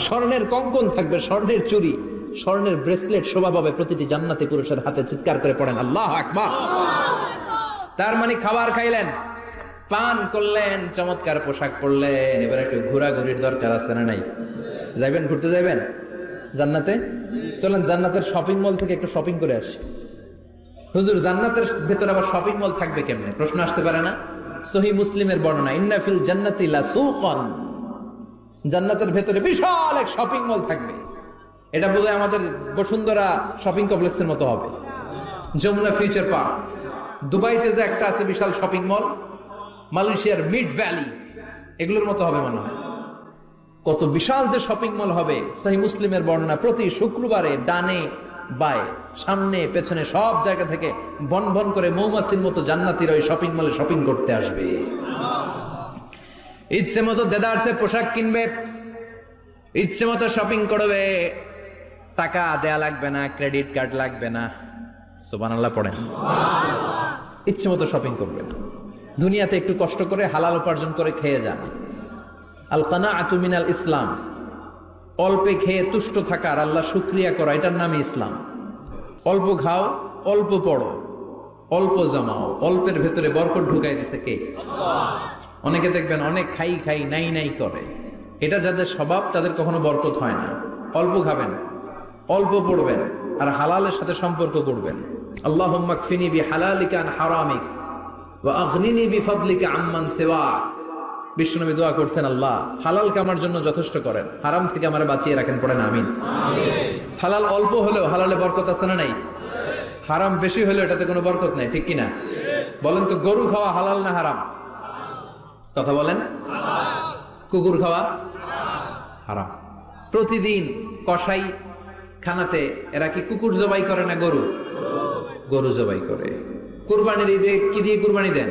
Speaker 1: স্বর্ণের কঙ্কন থাকবে, স্বর্ণের চুড়ি, স্বর্ণের ব্রেসলেট শোভা পাবে প্রতিটি জান্নাতি পুরুষের হাতে। চিৎকার করে পড়েন আল্লাহু আকবার। তার মানে খাবার খাইলেন, পান করলেন, চমৎকার পোশাক পরলেন, এবার একটু ঘোরাঘুরির দরকার আছে না নাই? যাইবেন, ঘুরতে যাইবেন জান্নাতে? চলেন জান্নাতের শপিং মল থেকে একটু শপিং করে আসি। হুজুর জান্নাতের ভেতরে আবার শপিং মল থাকবে কেমনে? প্রশ্ন আসতে পারে না? সহিহ মুসলিমের বর্ণনা, ইন্না ফিল জান্নাতি লাসুকান। জান্নাতের ভেতরে বিশাল এক শপিং মল থাকবে। এটা বোধহয় আমাদের বসুন্ধরা শপিং কমপ্লেক্সের মতো হবে, যমুনা ফিউচার পার্ক। দুবাইতে যে একটা আছে বিশাল শপিং মল, মালয়েশিয়ার মিড ভ্যালি, এগুলোর মতো হবে মনে হয়। কত বিশাল যে শপিং মল হবে। সহিহ মুসলিমের বর্ণনা, প্রতি শুক্রবারে ডানে বায়ে সামনে পেছনে সব জায়গা থেকে ভন ভন করে মৌমাছির মতো জান্নাতীরা ওই শপিং মলে শপিং করতে আসবে। ইচ্ছে মতো দেদারসে পোশাক কিনবে, ইচ্ছে মতো শপিং করবে, টাকা দেয়া লাগবে না, ক্রেডিট কার্ড লাগবে না। সুবহানাল্লাহ পড়েন। ইচ্ছে মতো শপিং করবে। দুনিয়াতে একটু কষ্ট করে হালাল উপার্জন করে খেয়ে যান। আল কানাআতু মিনাল ইসলাম। অল্পে খেয়ে তুষ্ট থাকা আর আল্লাহ শুকরিয়া করা, এটার নামই ইসলাম। অল্প খাও, অল্প পড়ো, অল্প জমাও, অল্পের ভেতরে বরকত ঢুকাই দিছে কে? অনেকে দেখবেন অনেক খাই খাই নাই নাই করে, এটা যাদের স্বভাব তাদের কখনো বরকত হয় না। অল্প খাবেন, অল্প পড়বেন, আর হালালের সাথে সম্পর্ক করবেন। আল্লাহুম্মা কফিনি বিহালালিকা আন হারামিক ওয়া আগনিনি বিফাদলিকা আম্মান সিওয়াক। বিশ্বনবী দোয়া করতেন, আল্লাহ হালালকে আমার জন্য যথেষ্ট করেন, হারাম থেকে আমার বাঁচিয়ে রাখেন। পড়েন আমিন। হালাল অল্প হলেও হালালে বরকত আছে না নাই? হারাম বেশি হলেও এটাতে কোনো বরকত নাই, ঠিক কিনা? বলেন তো, গরু খাওয়া হালাল না হারাম? কথা বলেন। কুকুর খাওয়া হারাম। প্রতিদিন কসাই খানাতে এরা কি কুকুর জবাই করে না গরু? গরু জবাই করে। কুরবানির ঈদে কি দিয়ে কুরবানি দেন?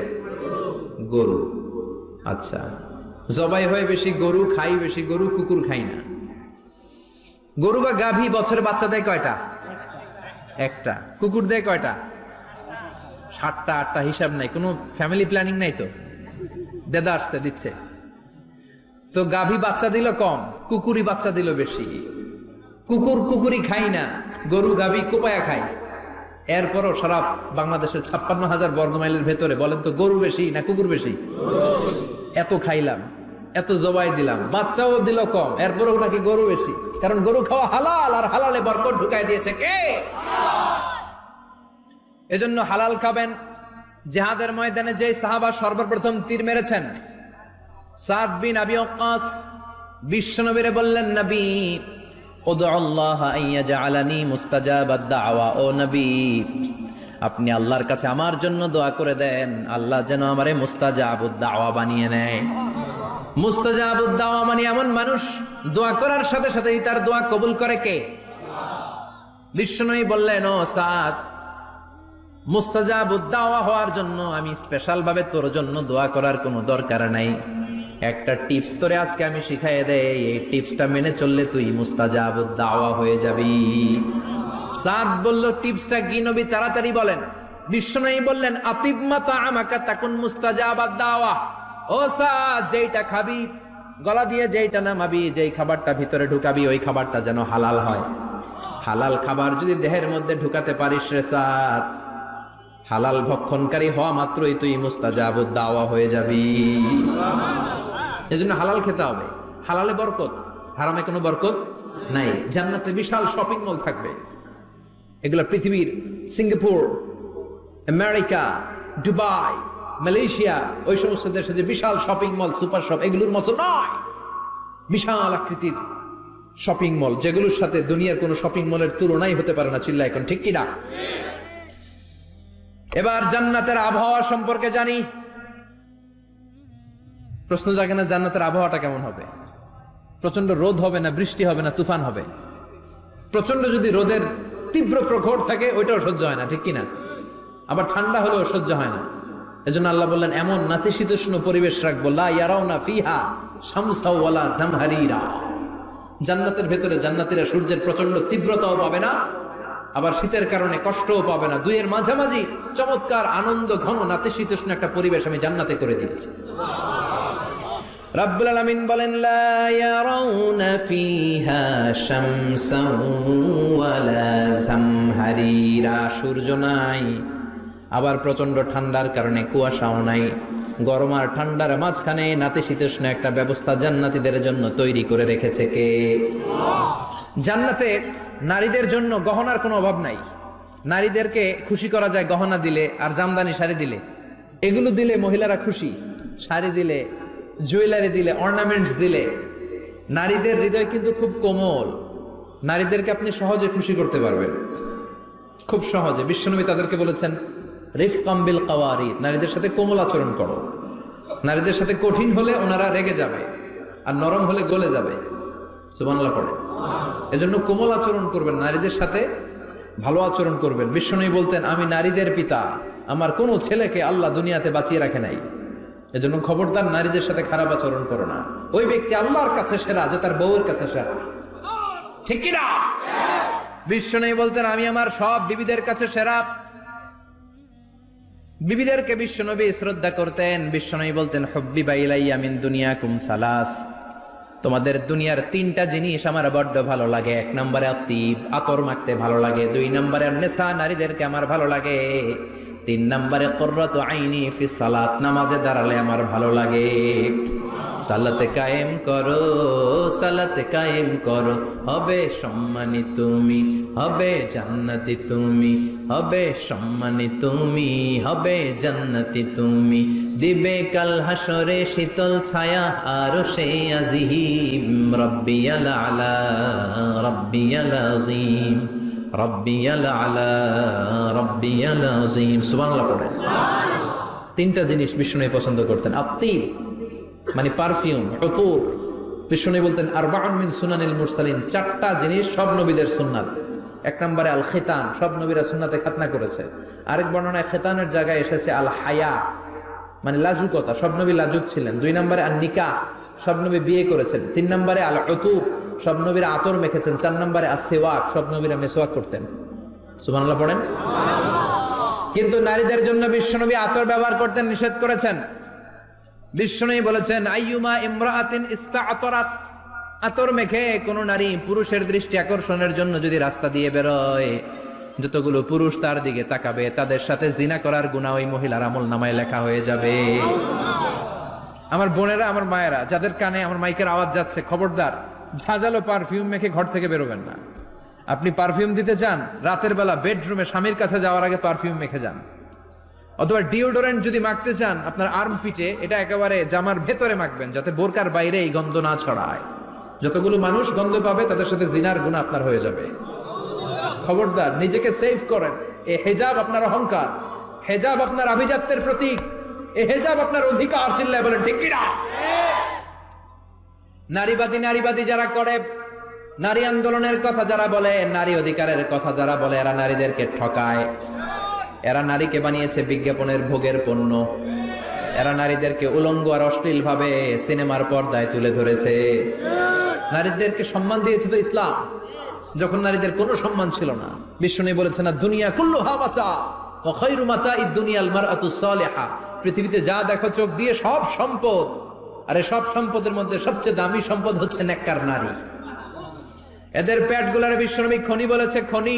Speaker 1: গরু। আচ্ছা, জবাই হয় বেশি গরু, খাই বেশি গরু, কুকুর খাই না। গরু বা গাভী বছরে বাচ্চা দেয় কয়টা? একটা। কুকুর দেয় কয়টা? 7টা 8টা, হিসাব নাই, কোনো ফ্যামিলি প্ল্যানিং নাই তো, দেদা আসছে দিচ্ছে। তো গাভী বাচ্চা দিল কম, কুকুরই বাচ্চা দিল বেশি। কুকুরি খাই না, গরু গাভী কোপায়া খায়। এরপরও সারা বাংলাদেশের 56,000 বর্গমাইলের ভেতরে বলেন তো, গরু বেশি না কুকুর বেশি? এত খাইলাম, এত জবাই দিলাম, বাচ্চাও দিল কম, এরপরও নাকি গরু বেশি। কারণ গরু খাওয়া হালাল, আর হালালে বরকত ঢুকাই দিয়েছে কে? এজন্য হালাল খাবেন। জিহাদের ময়দানে যে সাহাবা সর্বপ্রথম তীর মেরেছেন, সাদ বিন আবি ওয়াক্কাস, বিশ্বনবীরে বললেন, নবী উদউ আল্লাহ আইয়াজআলানি মুস্তাজাবাদ দাওয়া। ও নবী, আপনি আল্লাহর কাছে আমার জন্য দোয়া করে দেন, আল্লাহ যেন আমারে মুস্তাজাবুদ দাওয়া বানিয়ে নেয়। মুস্তাজাবুদ দাওয়া মানে এমন মানুষ দোয়া করার সাথে সাথেই তার দোয়া কবুল করে কে? বিশ্বনবী বললেন, ও সাদ, মুস্তাজাবুদ দাওয়া হওয়ার জন্য আমি স্পেশাল ভাবে তোর জন্য দোয়া করার কোনো দরকার নাই। একটা টিপস তোরে আজকে আমি শিখাই দেই, এই টিপসটা মেনে চললে তুই মুস্তাজাবুদ দাওয়া হয়ে যাবি। সাদ বলল, টিপসটা কি নবী? তাড়াতাড়ি বলেন। বিশ্বনবী বললেন, আতিব মা তাআমাকা তাকুন মুস্তাজাবাদ দাওয়া। ও সাদ, যেইটা খাবি, গলা দিয়ে যেইটা নামাবি, যেই খাবারটা ভিতরে ঢুকাবি, ওই খাবারটা যেন হালাল হয়। হালাল খাবার যদি দেহের মধ্যে ঢুকাতে পারিস রে সাদ, হালাল ভক্ষণকারী হওয়া মাত্রই তুই মুস্তাজাবুদ দাওয়া হয়ে যাবি। এজন্য হালাল খেতে হবে। হালালে বরকত, হারামে কোনো বরকত নাই। জান্নাতে বিশাল শপিং মল থাকবে। এগুলো পৃথিবীর সিঙ্গাপুর, আমেরিকা, দুবাই, মালয়েশিয়া, ওই সমস্ত দেশে যে বিশাল শপিং মল, সুপার শপ, এগুলোর মতো নয়। বিশাল আকৃতির শপিং মল, যেগুলোর সাথে দুনিয়ার কোনো শপিং মলের তুলনাই হতে পারে না। চিল্লা এখন ঠিক কিনা? এবার জান্নাতের আবহাওয়া সম্পর্কে জানি। প্রশ্ন জাগে না, জান্নাতের আবহাওয়াটা কেমন হবে? প্রচন্ড রোদ হবে না বৃষ্টি হবে না তুফান হবে? প্রচন্ড যদি রোদের তীব্র প্রখর থাকে, ওইটাও সহ্য হয় না, ঠিক কিনা? আবার ঠান্ডা হলেও সহ্য হয় না। এজন্য আল্লাহ বললেন এমন নাতিশীতোষ্ণ পরিবেশ রাখবো, লা ইয়ারাউনা ফিহা শামসা ওয়ালা জামহারিরা। জান্নাতের ভেতরে জান্নাতীরা সূর্যের প্রচন্ড তীব্রতাও পাবে না, আবার শীতের কারণে কষ্টও পাবে না। দুইয়ের মাঝামাঝি চমৎকার আনন্দ ঘন নাতিশীতোষ্ণ একটা পরিবেশ আমি জান্নাতে করে দিয়েছি। রাব্বুল আলামিন বলেন লা ইয়ারাউনা ফিহা শামসান ওয়ালা জামহারিরা। সূর্য নাই, আবার প্রচন্ড ঠান্ডার কারণে কুয়াশাও নাই। গরম আর ঠান্ডার মাঝখানে নাতিশীতোষ্ণ একটা ব্যবস্থা জান্নাতীদের জন্য তৈরি করে রেখেছে কে? জান্নাতে নারীদের জন্য গহনার কোনো অভাব নাই। নারীদেরকে খুশি করা যায় গহনা দিলে আর জামদানি শাড়ি দিলে। এগুলো দিলে মহিলারা খুশি। শাড়ি দিলে, জুয়েলারি দিলে, অর্নামেন্টস দিলে। নারীদের হৃদয় কিন্তু খুব কোমল। নারীদেরকে আপনি সহজে খুশি করতে পারবেন, খুব সহজে। বিশ্বনবী তাদেরকে বলেছেন রিফকাম বিল কাওয়ারিদ, নারীদের সাথে কোমল আচরণ করো। নারীদের সাথে কঠিন হলে ওনারা রেগে যাবে, আর নরম হলে গলে যাবে। সুবহানাল্লাহ পড়ে। এজন্য কোমল আচরণ করবেন, নারীদের সাথে ভালো আচরণ করবেন। বিশ্বনবী বলতেন আমি নারীদের পিতা, আমার কোনো ছেলেকে আল্লাহ দুনিয়াতে বাঁচিয়ে রাখে নাই। এজন্য খবরদার নারীদের সাথে খারাপ আচরণ করো না। ওই ব্যক্তি আল্লাহর কাছে সেরা যে তার বউয়ের কাছে সেরা, ঠিক কিনা? বিশ্বনবী বলতেন আমি আমার সব বিবিদের কাছে সেরা। বিবিদেরকে বিশ্বনবী শ্রদ্ধা করতেন। বিশ্বনবী বলতেন হুব্বিবা ইলাইয়া মিন দুনিয়াকুম সালাস, তোমাদের দুনিয়ার তিনটা জিনিস আমার বড্ড ভালো লাগে। এক নম্বরে আতিব, আতর মাখতে ভালো লাগে। দুই নম্বরে নেশা, নারীদেরকে আমার ভালো লাগে। তিন নম্বরে কুররাতু আইনি ফি সালাত, নামাজে দাঁড়ালে আমার ভালো লাগে। সালাতে কায়েম করো, সালাতে কায়েম করো, হবে সম্মানী তুমি, হবে জান্নাতি তুমি, হবে সম্মানী তুমি, হবে জান্নাতি তুমি। দিবে কাল হাসরে শীতল ছায়া আরশে আজিম। রব্বিয়াল আলা, রব্বিয়াল আযীম, রব্বিয়াল আলা, রব্বিয়াল আযীম। সুবহানাল্লাহ পড়ে। তিনটা জিনিস বিষ্ণু পছন্দ করতেন। আতিব মানে পারফিউম, উতুর। বিষ্ণু বলতেন আরবাউন মিন সুনানিল মুরসালিন, চারটা জিনিস সব নবীদের সুন্নাত। এক নম্বরে আল খিতান, সব নবীরা সুন্নাতে খাতনা করেছে। আরেক বর্ণনায় খিতানের জায়গায় এসেছে আল হায়া মানে লাজুকতা, সব নবী লাজুক ছিলেন। দুই নম্বরে আল নিকাহ, সব নবী বিয়ে করেছেন। তিন নম্বরে আল উতুর, সব নবীরা আতর মেখেছেন। চার নম্বরে আসওয়াক, সব নবীরা মেসওয়াক করতেন। সুবহানাল্লাহ পড়েন। কিন্তু নারীদের জন্য বিশ্বনবী আতর ব্যবহার করতেন নিষেধ করেছেন। বিশ্বনবী বলেছেন আইয়ুমা ইমরাআতিন ইস্তাআতারাত, আতর মেখে কোন নারী পুরুষের দৃষ্টি আকর্ষণের জন্য যদি রাস্তা দিয়ে বেরোয়, যতগুলো পুরুষ তার দিকে তাকাবে তাদের সাথে জিনা করার গুনাহ ওই মহিলার আমলনামায় লেখা হয়ে যাবে। আমার বোনেরা, আমার মায়েরা, যাদের কানে আমার মাইকের আওয়াজ যাচ্ছে, খবরদার ঝাঁঝালো পারফিউম মেখে ঘর থেকে বেরোবেন না। আপনি পারফিউম দিতে চান, রাতের বেলা বেডরুমে স্বামীর কাছে যাওয়ার আগে পারফিউম মেখে যান। অথবা ডিওডোরেন্ট যদি মাখতে চান আপনার আর্ম পিটে, এটা একেবারে জামার ভেতরে মাখবেন যাতে বোরকার বাইরে এই গন্ধ না ছড়ায়। যতগুলো মানুষ গন্ধ পাবে তাদের সাথে জিনার গুনাহ আপনার হয়ে যাবে। খবরদার নিজেকে সেভ করেন। এই হেজাব আপনার অহংকার, হেজাব আপনার আভিজাত্যের প্রতীক, এই হেজাব আপনার অধিকার। চিল্লায় বলেন ঠিক কিনা? নারীবাদী যারা করে, নারী আন্দোলনের কথা যারা বলে, নারী অধিকারের কথা যারা বলে, এরা নারীদেরকে ঠকায়। এরা নারীকে বানিয়েছে বিজ্ঞাপনের ভোগের পণ্য। এরা নারীদেরকে উলঙ্গ আর অশ্লীল ভাবে সিনেমার পর্দায় তুলে ধরেছে। নারীদেরকে সম্মান দিয়েছে তো ইসলাম, যখন নারীদের কোনো সম্মান ছিল না। বিষ্ণু বলেছেন দুনিয়া কুল্লুহা মাতা ওয়া খায়রু মাতা'id দুনিয়াল মারআতু সালিহা, পৃথিবীতে যা দেখো চোখ দিয়ে সব সম্পদ, আর এই সব সম্পদের মধ্যে সবচেয়ে দামি সম্পদ হচ্ছে নেককার নারী। এদের পেটগুলারে বিশ্বনবী খনি বলেছে, খনি।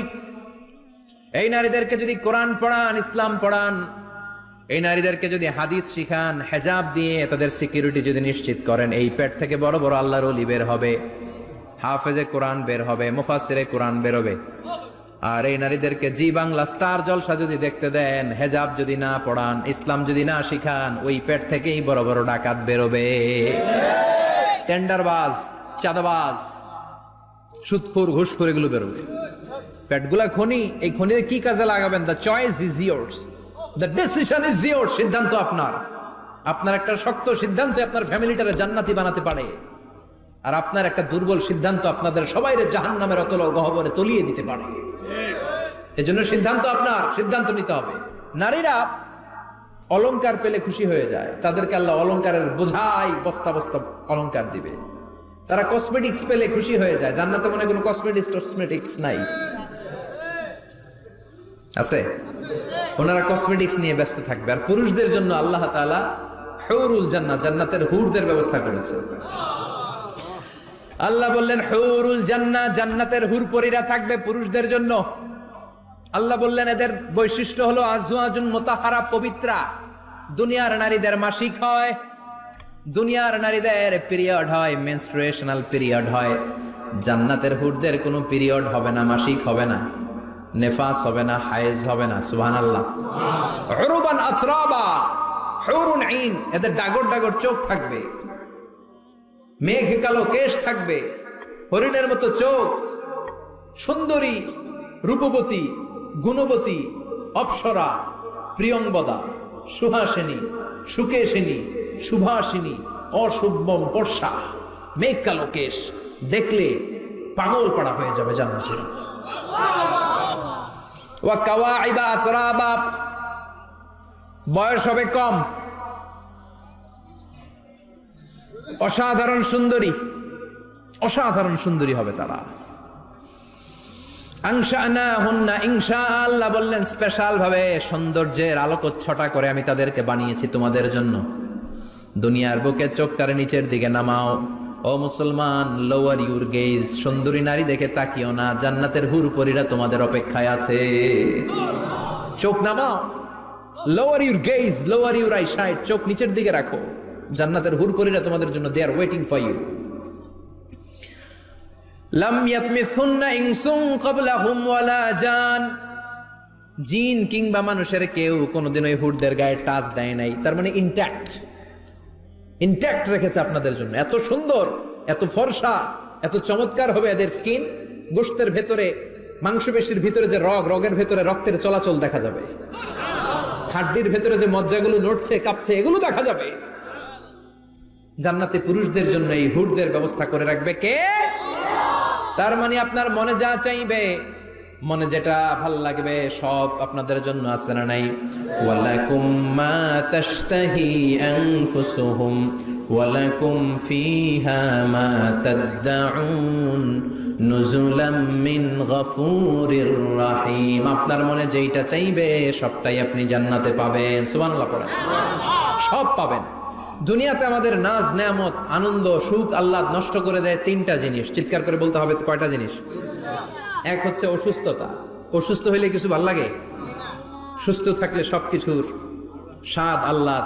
Speaker 1: এই নারীদেরকে যদি কোরআন পড়ান, ইসলাম পড়ান, এই নারীদেরকে যদি হাদিস শিখান, হেজাব দিয়ে তাদের সিকিউরিটি যদি নিশ্চিত করেন, এই পেট থেকে বড় বড় আল্লাহর ওলি বের হবে, হাফেজে কোরআন বের হবে, মুফাসসিরে কোরআন বের হবে। আর এই নারীদেরকে জি বাংলা স্টার জলসা যদি দেখতে দেন, হেজাব যদি না পড়ান, ইসলাম যদি না শিখান, ওই পেট থেকেই বড় বড় ডাকাত বেরোবে, টেন্ডারবাজ, চাঁদাবাজ, সুদখোর, ঘুষখোর, এগুলো বেরোবে। পেটগুলা খনি, এই খনির কি কাজে লাগাবেন? The choice is yours, the decision is yours. সিদ্ধান্ত আপনার। আপনার একটা শক্ত সিদ্ধান্ত আপনার ফ্যামিলিটারে জান্নাতি বানাতে পারে। আর আপনার একটা দুর্বল সিদ্ধান্ত আপনাদের সবাইরে জাহান্নামের অতল গহ্বরে তলিয়ে দিতে পারে। এজন্য সিদ্ধান্ত আপনার, সিদ্ধান্ত নিতে হবে। নারীরা অলংকার পেলে খুশি হয়ে যায়, তাদেরকে আল্লাহ অলংকারের বোঝাই বস্তা বস্তা অলংকার দিবে। তারা কসমেটিক্স পেলে খুশি হয়ে যায়। জান্নাতে মনে কোনো কসমেটিক্স নাই, আছে? ওনারা কসমেটিক্স নিয়ে ব্যস্ত থাকবে। আর পুরুষদের জন্য আল্লাহ তাআলা হুরুল জান্নাহ, জান্নাতের হুরদের ব্যবস্থা করেছে। আল্লাহ বললেন হুরুল জান্নাহ, জান্নাতের হুরপরীরা থাকবে পুরুষদের জন্য। আল্লাহ বললেন এদের বৈশিষ্ট্য হলো আজওয়াজুন মুতাহহারা, পবিত্রা। দুনিয়ার নারীদের মাসিক হয়, দুনিয়ার নারীদের পিরিয়ড হয়, মেনস্ট্রুয়েশনাল পিরিয়ড হয়। জান্নাতের হুরদের কোনো পিরিয়ড হবে না, মাসিক হবে না, নেফাস হবে না, হায়েজ হবে না। সুবহানাল্লাহ। উরুবান আতরাবা, হুরুন আইন, এদের ডাগর ডাগর চোখ থাকবে, মেঘ কালো কেশ থাকবে, হরিণের মতো চোখ, সুন্দরী, রূপবতী, গুণবতী, অপ্সরা, প্রিয়ংবদা, সুহাসিনী, সুকেশিনী, সুভাষিনী, অশুভম বর্ষা, মেঘ কালো কেশ, দেখলে পাগল পাড়া হয়ে যাবে জান্নাতের। ওয়া কাওয়াইবা আতরাবা, বয়স হবে কম, অসাধারণ সুন্দরী, অসাধারণ সুন্দরী হবে তারা। আনশানাহুন্না ইনশা, আল্লাহ বললেন স্পেশাল ভাবে সৌন্দর্যের আলোকচ্ছটা করে আমি তাদেরকে বানিয়েছি তোমাদের জন্য। দুনিয়ার বুকে চোখটারে নিচের দিকে নামাও। ও মুসলমান, লোয়ার ইউর গেজ, সুন্দরী নারী দেখে তাকিও না, জান্নাতের হুরপরীরা তোমাদের অপেক্ষায় আছে। চোখ নামাও, lower your gauge, lower your I side, চোখ নিচের দিকে রাখো। জান্নাতের হুরপরীরা তোমাদের জন্য, দে আর ওয়েটিং ফর ইউ। লাম ইয়াতমিসুন্না ইনসুন ক্বাবলাহুম ওয়ালা জান, জিন কিংবা মানুষের কেউ কোনোদিন ওই হুরদের গায়ে টাচ দেয় নাই। তার মানে ইনট্যাক্ট রেখেছে আপনাদের জন্য। এত সুন্দর, এত ফর্সা, এত চমৎকার হবে এদের স্কিন। গোশতের ভেতরে, মাংসপেশির ভিতরে যে রগের ভেতরে রক্তের চলাচল দেখা যাবে, হাড্ডির ভেতরে যে মজ্জাগুলো নড়ছে কাঁপছে এগুলো দেখা যাবে। জান্নাতে পুরুষদের জন্য এই হুরদের ব্যবস্থা করে রাখবে কে? তার মানে আপনার মনে যা চাইবে, মনে যেটা ভাল লাগবে সব আপনাদের জন্য আছে না নাই? ওয়ালাকুম মা তাশতাহি আনফুসুহুম ওয়ালাকুম ফিহা মা তাদউন নুজুলাম মিন গফুরির রহিম। আপনার মনে যেটা চাইবে সবটাই আপনি জান্নাতে পাবেন। সুবহানাল্লাহ পড়েন। সব পাবেন। দুনিয়াতে আমাদের নাজ নেয়ামত, আনন্দ, সুখ আল্লাহ নষ্ট করে দেয় তিনটা জিনিস। চিৎকার করে বলতে হবে কয়টা জিনিস? এক হচ্ছে অসুস্থতা। অসুস্থ হইলে কিছু ভাল লাগে? সুস্থ থাকলে সবকিছুর স্বাদ, আল্লাহ,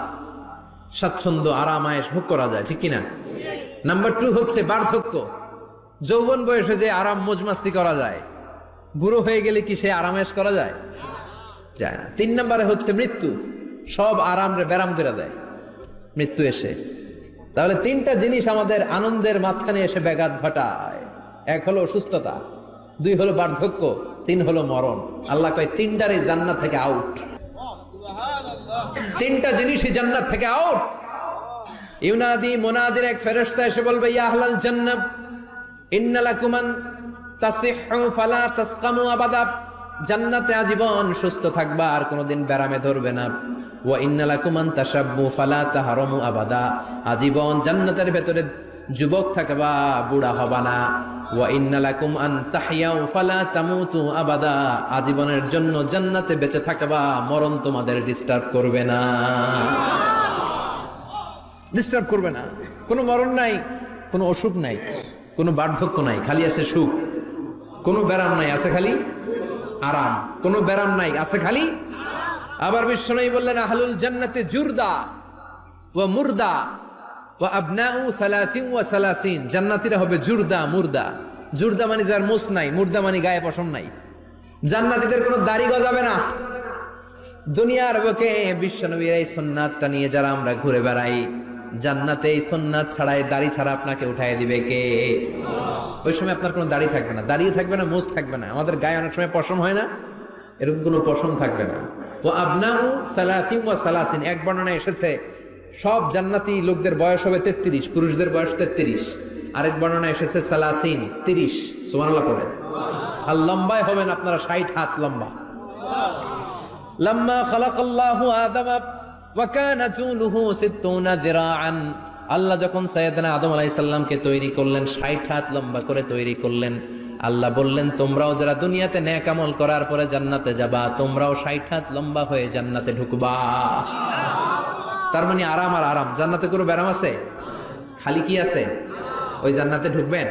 Speaker 1: স্বাচ্ছন্দ্য, আরাম, আয়েশ ভোগ করা যায়, ঠিক কিনা? নাম্বার 2 হচ্ছে বার্ধক্য। যৌবন বয়সে যে আরাম মজমাস্তি করা যায়, বুড়ো হয়ে গেলে কি সে আরামেশ করা যায়? যায় না। 3 নম্বরে হচ্ছে মৃত্যু। সব আরাম রে ব্যারাম করে দেয় মৃত্যু এসে। তাহলে 3টা জিনিস আমাদের আনন্দের মাঝখানে এসে ব্যাঘাত ঘটায়। 1 হলো অসুস্থতা, 2 হলো বার্ধক্য, 3 হলো মরণ। আল্লাহ কয় 3টারই জান্নাত থেকে আউট। 3টা জিনিসই জান্নাত থেকে আউট। ইউনাদি মুনাদির এক ফেরেশতা এসে বলবে, ইয়া আহলাল জান্নাহ ইন্না লাকুম আন তাসিহু ফালা তাসকামু আবাদা। জান্নাতে আজীবন সুস্থ থাকবা, আর কোনোদিন ব্যারামে ধরবে না। ওয়া ইন্না লাকুম আন তাশাব্বু ফালা তাহরামু আবাদা। আজীবন জান্নাতের ভেতরে যুবক থাকবা, বুড়া হবা না। ওয়া ইন্না লাকুম আন তাহইয়াউ ফালা তামুতু আবাদা। আজীবনের জন্য জান্নাতে বেঁচে থাকবা, মরণ তোমাদের ডিস্টার্ব করবে না। ডিস্টার্ব করবে না। কোনো মরণ নাই, কোনো অসুখ নাই, কোনো বার্ধক্য নাই, খালি আছে সুখ। কোনো ব্যারাম নাই, আছে খালি আরাম। কোনো ব্যারাম নাই, আছে খালি। আবার বিশ্বনবী বললেন, আহলুল জান্নাতে জুরদা ওয়া মুরদা ওয়া আবনাউ 30 ওয়া 30। জান্নাতীরা হবে জুরদা, মুরদা। জুরদা মানে যার মুছ নাই, মুরদা মানে গায়ে পশম নাই। জান্নাতীদের কোনো দাড়ি গজাবে না। দুনিয়ার বুকে বিশ্বনবীর এই সুন্নাতটা নিয়ে যারা আমরা ঘুরে বেড়াই, জান্নাতে এই সুন্নাত ছাড়াই, দাড়ি ছাড়া আপনাকে উঠায় দিবে কে? ওই সময় আপনার কোনো দাড়ি থাকবে না, দাড়িও থাকবে না, মুছ থাকবে না। আমাদের গায়ে অনেক সময় পশম হয় না, এরকম কোনো পশম থাকবে না। ও আবনাউ 30 ওয়া 30। এক বর্ণনায় এসেছে সব জান্নাতি লোকদের বয়স হবে 33, পুরুষদের বয়স 33। আরেক বর্ণনা এসেছে সালাসিন 30, সুবহানাল্লাহ পড়েন। আর লম্বায় হবেন আপনারা 60 হাত লম্বা। লাম্মা খালাকাল্লাহু আদামা ওয়া কানা তুলুহু 60 যিরাআন, আল্লাহ যখন সাইয়েদনা আদম আলাইহিস সালামকে তৈরি করলেন, 60 হাত লম্বা করে তৈরি করলেন। আল্লাহ বললেন তোমরাও যারা দুনিয়াতে নেক আমল করার পরে জান্নাতে যাবা, তোমরাও 60 হাত লম্বা হয়ে জান্নাতে ঢুকবা। তার মানে আরাম আর আরাম, জান্নাতে কোনো ব্যারাম আছে? খালি কি আছে? ওই জান্নাতে ঢুকবেন,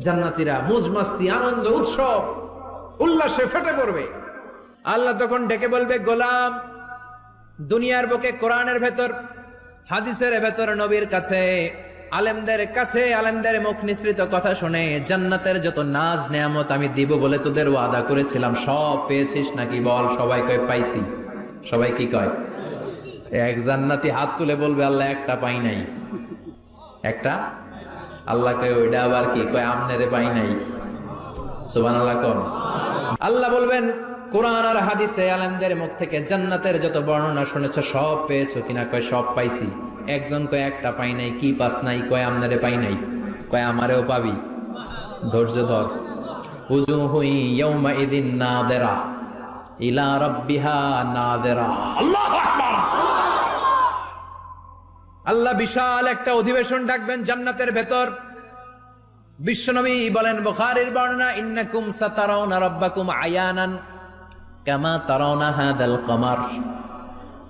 Speaker 1: জান্নাতীরা মौज मस्ती আনন্দ উৎসব উল্লাসে ফেটে পড়বে। আল্লাহ তখন ডেকে বলবে, গোলাম, দুনিয়ার বুকে কোরআনের ভেতর, হাদিসের ভেতর, নবীর কাছে, আলেমদের মুখ নিঃসৃত কথা শুনে জান্নাতের যত নাজ নেয়ামত আমি দিব বলে তোদের ওয়াদা করেছিলাম, সব পেয়েছিস নাকি বল? সবাই কয় পাইছি। সবাই কি কয়? এক জান্নাতি হাত তুলে বলবে, আল্লাহ একটা পাই নাই। একটা? আল্লাহ কয় ওইটা আবার কি? কয় আমনেরে পাই নাই। সুবহানাল্লাহ কোন? আল্লাহ বলবেন কোরআন আর হাদিসে আলেমদের মুখ থেকে জান্নাতের যত বর্ণনা শুনেছো সব পেয়েছো কিনা? কয় সব পাইছি। একজন কয় একটা পাই নাই। কি পাস নাই? কয় আমনেরে পাই নাই। কয় আমারেও পাবি। ধৈর্য ধর। উজুহু ইয়াউমা ইদিন নাদিরা ইলা রাব্বিহা নাদিরা। আল্লাহু আকবার। আল্লাহ বিশাল একটা অধিবেশন ডাকবেন জান্নাতের ভেতর। বিশ্বনবী বলেন, বুখারীর বর্ণনা, ইন্নাকুম সাতারাউনা রাব্বাকুম আয়ানান কামা তারাউনা হাদাল কমার।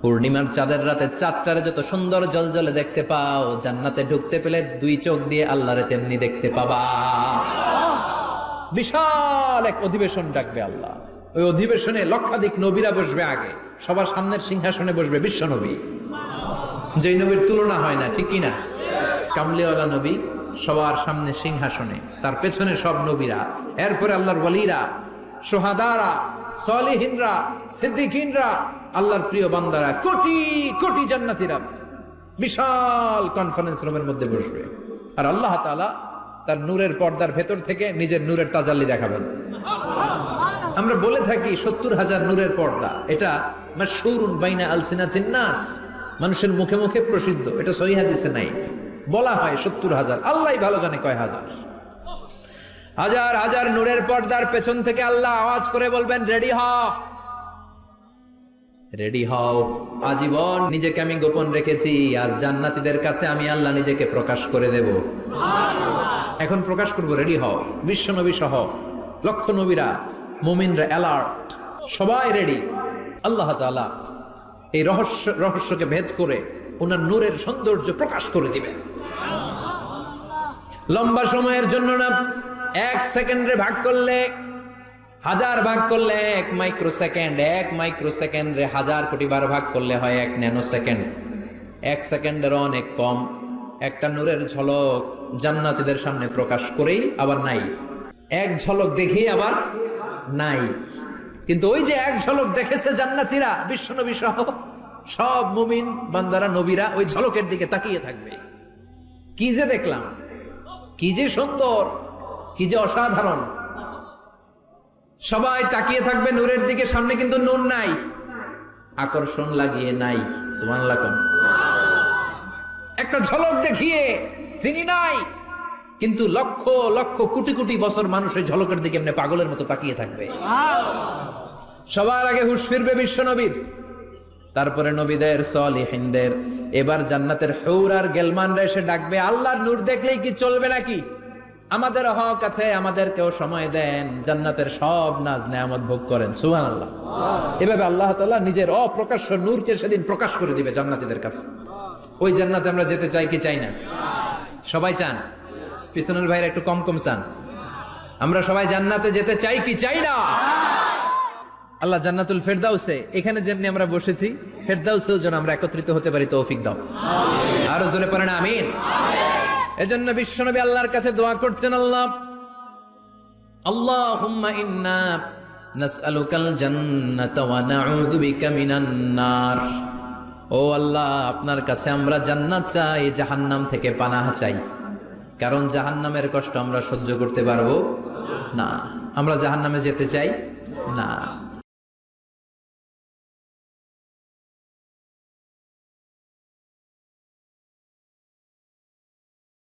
Speaker 1: পূর্ণিমার চাঁদের রাতে চাঁদটারে যত সুন্দর জলজলে দেখতে পাও, জান্নাতে ঢুকতে পেলে দুই চোখ দিয়ে আল্লাহরে তেমনি দেখতে পাবা। বিশাল এক অধিবেশন ডাকবে আল্লাহ। ওই অধিবেশনে লক্ষাধিক নবীরা বসবে। আগে সবার সামনের সিংহাসনে বসবে বিশ্বনবী, যেই নবীর তুলনা হয় না, ঠিক কিনা? কামলিওয়ালা নবী সবার সামনে সিংহাসনে, তার পেছনে সব নবীরা, এরপরে আল্লাহর ওয়ালিরা, সোহাদারা, সলিহিনরা, সিদ্দিকিনরা, আল্লাহর প্রিয় বান্দারা, কোটি কোটি জান্নাতীরা বিশাল কনফারেন্স রুমের মধ্যে বসবে। আর আল্লাহ তাআলা তার নূরের পর্দার ভেতর থেকে নিজের নূরের তাজাল্লি দেখাবেন। আমরা বলে থাকি 70,000 নূরের পর্দা, এটা মাশহুরুন বাইনা আলসিনাতিন নাস, মানুষের মুখে মুখে প্রসিদ্ধ। এটা সহিহ হাদিসে নাই। বলা হয় 70,000, আল্লাহই ভালো জানে কয় হাজার। হাজার হাজার নূরের পর্দার পেছন থেকে আল্লাহ আওয়াজ করে বলবেন, রেডি হও, রেডি হও। আজীবন নিজেকে আমি গোপন রেখেছি, আজ জান্নাতীদের কাছে আমি আল্লাহ নিজেকে প্রকাশ করে দেব। এখন প্রকাশ করব, রেডি হও। বিশ্ব নবী সহ লক্ষ নবীরা, মুমিনরা অ্যালার্ট, সবাই রেডি। আল্লাহ তাআলা এই রহস্যকে ভেদ করে ওনার নূরের সৌন্দর্য প্রকাশ করে দিবেন। লম্বা সময়ের জন্য না, 1 সেকেন্ডে ভাগ করলে, 1000 ভাগ করলে 1 মাইক্রোসেকেন্ড, 1 মাইক্রোসেকেন্ডে 1000 কোটি বার ভাগ করলে হয় 1 ন্যানো সেকেন্ড। 1 সেকেন্ডের অনেক কম একটা নূরের ঝলক জান্নাতীদের সামনে প্রকাশ করেই আবার নাই। এক ঝলক দেখেই আবার নাই। কিন্তু ওই যে এক ঝলক দেখেছে জান্নাতীরা, বিশ্বনবী সহ সব মুমিন বান্দারা, নবীরা ওই ঝলকের দিকে তাকিয়ে থাকবে। কি যে দেখলাম, কি যে সুন্দর, কি যে অসাধারণ। সবাই তাকিয়ে থাকবে নূরের দিকে, সামনে কিন্তু নূর নাই, আকর্ষণ লাগিয়ে নাই। সুবহানাল্লাহ। একটা ঝলক দেখিয়ে তিনি নাই, কিন্তু লক্ষ লক্ষ কোটি কোটি বছর মানুষ ওই ঝলকের দিকে এমনি পাগলের মতো তাকিয়ে থাকবে। সবার আগে হুঁশ ফিরবে বিশ্বনবীর, তারপরে নবীদের, সলিহিনদের। এবার জান্নাতের হুর আর গেলমানরা এসে ডাকবে, আল্লাহর নূর দেখলেই কি চলবে নাকি? আমাদের হক আছে, আমাদেরকেও সময় দেন, জান্নাতের সব নাজ নেয়ামত ভোগ করেন। সুবহানাল্লাহ। এভাবে আল্লাহ তাআলা নিজের অপ্রকাশ্য নূরকে সেদিন প্রকাশ করে দিবে জান্নাতীদের কাছে। ওই জান্নাতে আমরা যেতে চাই কি চাই না? সবাই চান? পিছনের ভাইরা একটু কম কম চান। আমরা সবাই জান্নাতে যেতে চাই কি চাই না? আল্লাহ জান্নাতুল ফেরদাউসে, এখানে যেমনি আমরা বসেছি, ফেরদাউসেও যেন আমরা একত্রিত হতে পারি, তৌফিক দাও। আরো জোরে পড়েন আমিন। এজন্য বিশ্বনবী আল্লাহর কাছে দোয়া করছেন, আল্লাহ, আল্লাহুম্মা ইন্না নাসআলুকাল জান্নাতা ওয়া নাউযু বিকা মিনান নার। ও আল্লাহ, আপনার কাছে আমরা জান্নাত চাই, জাহান্নাম থেকে পানাহ চাই। কারণ জাহান্নামের কষ্ট আমরা সহ্য করতে পারবো না। আমরা জাহান্নামে যেতে চাই না।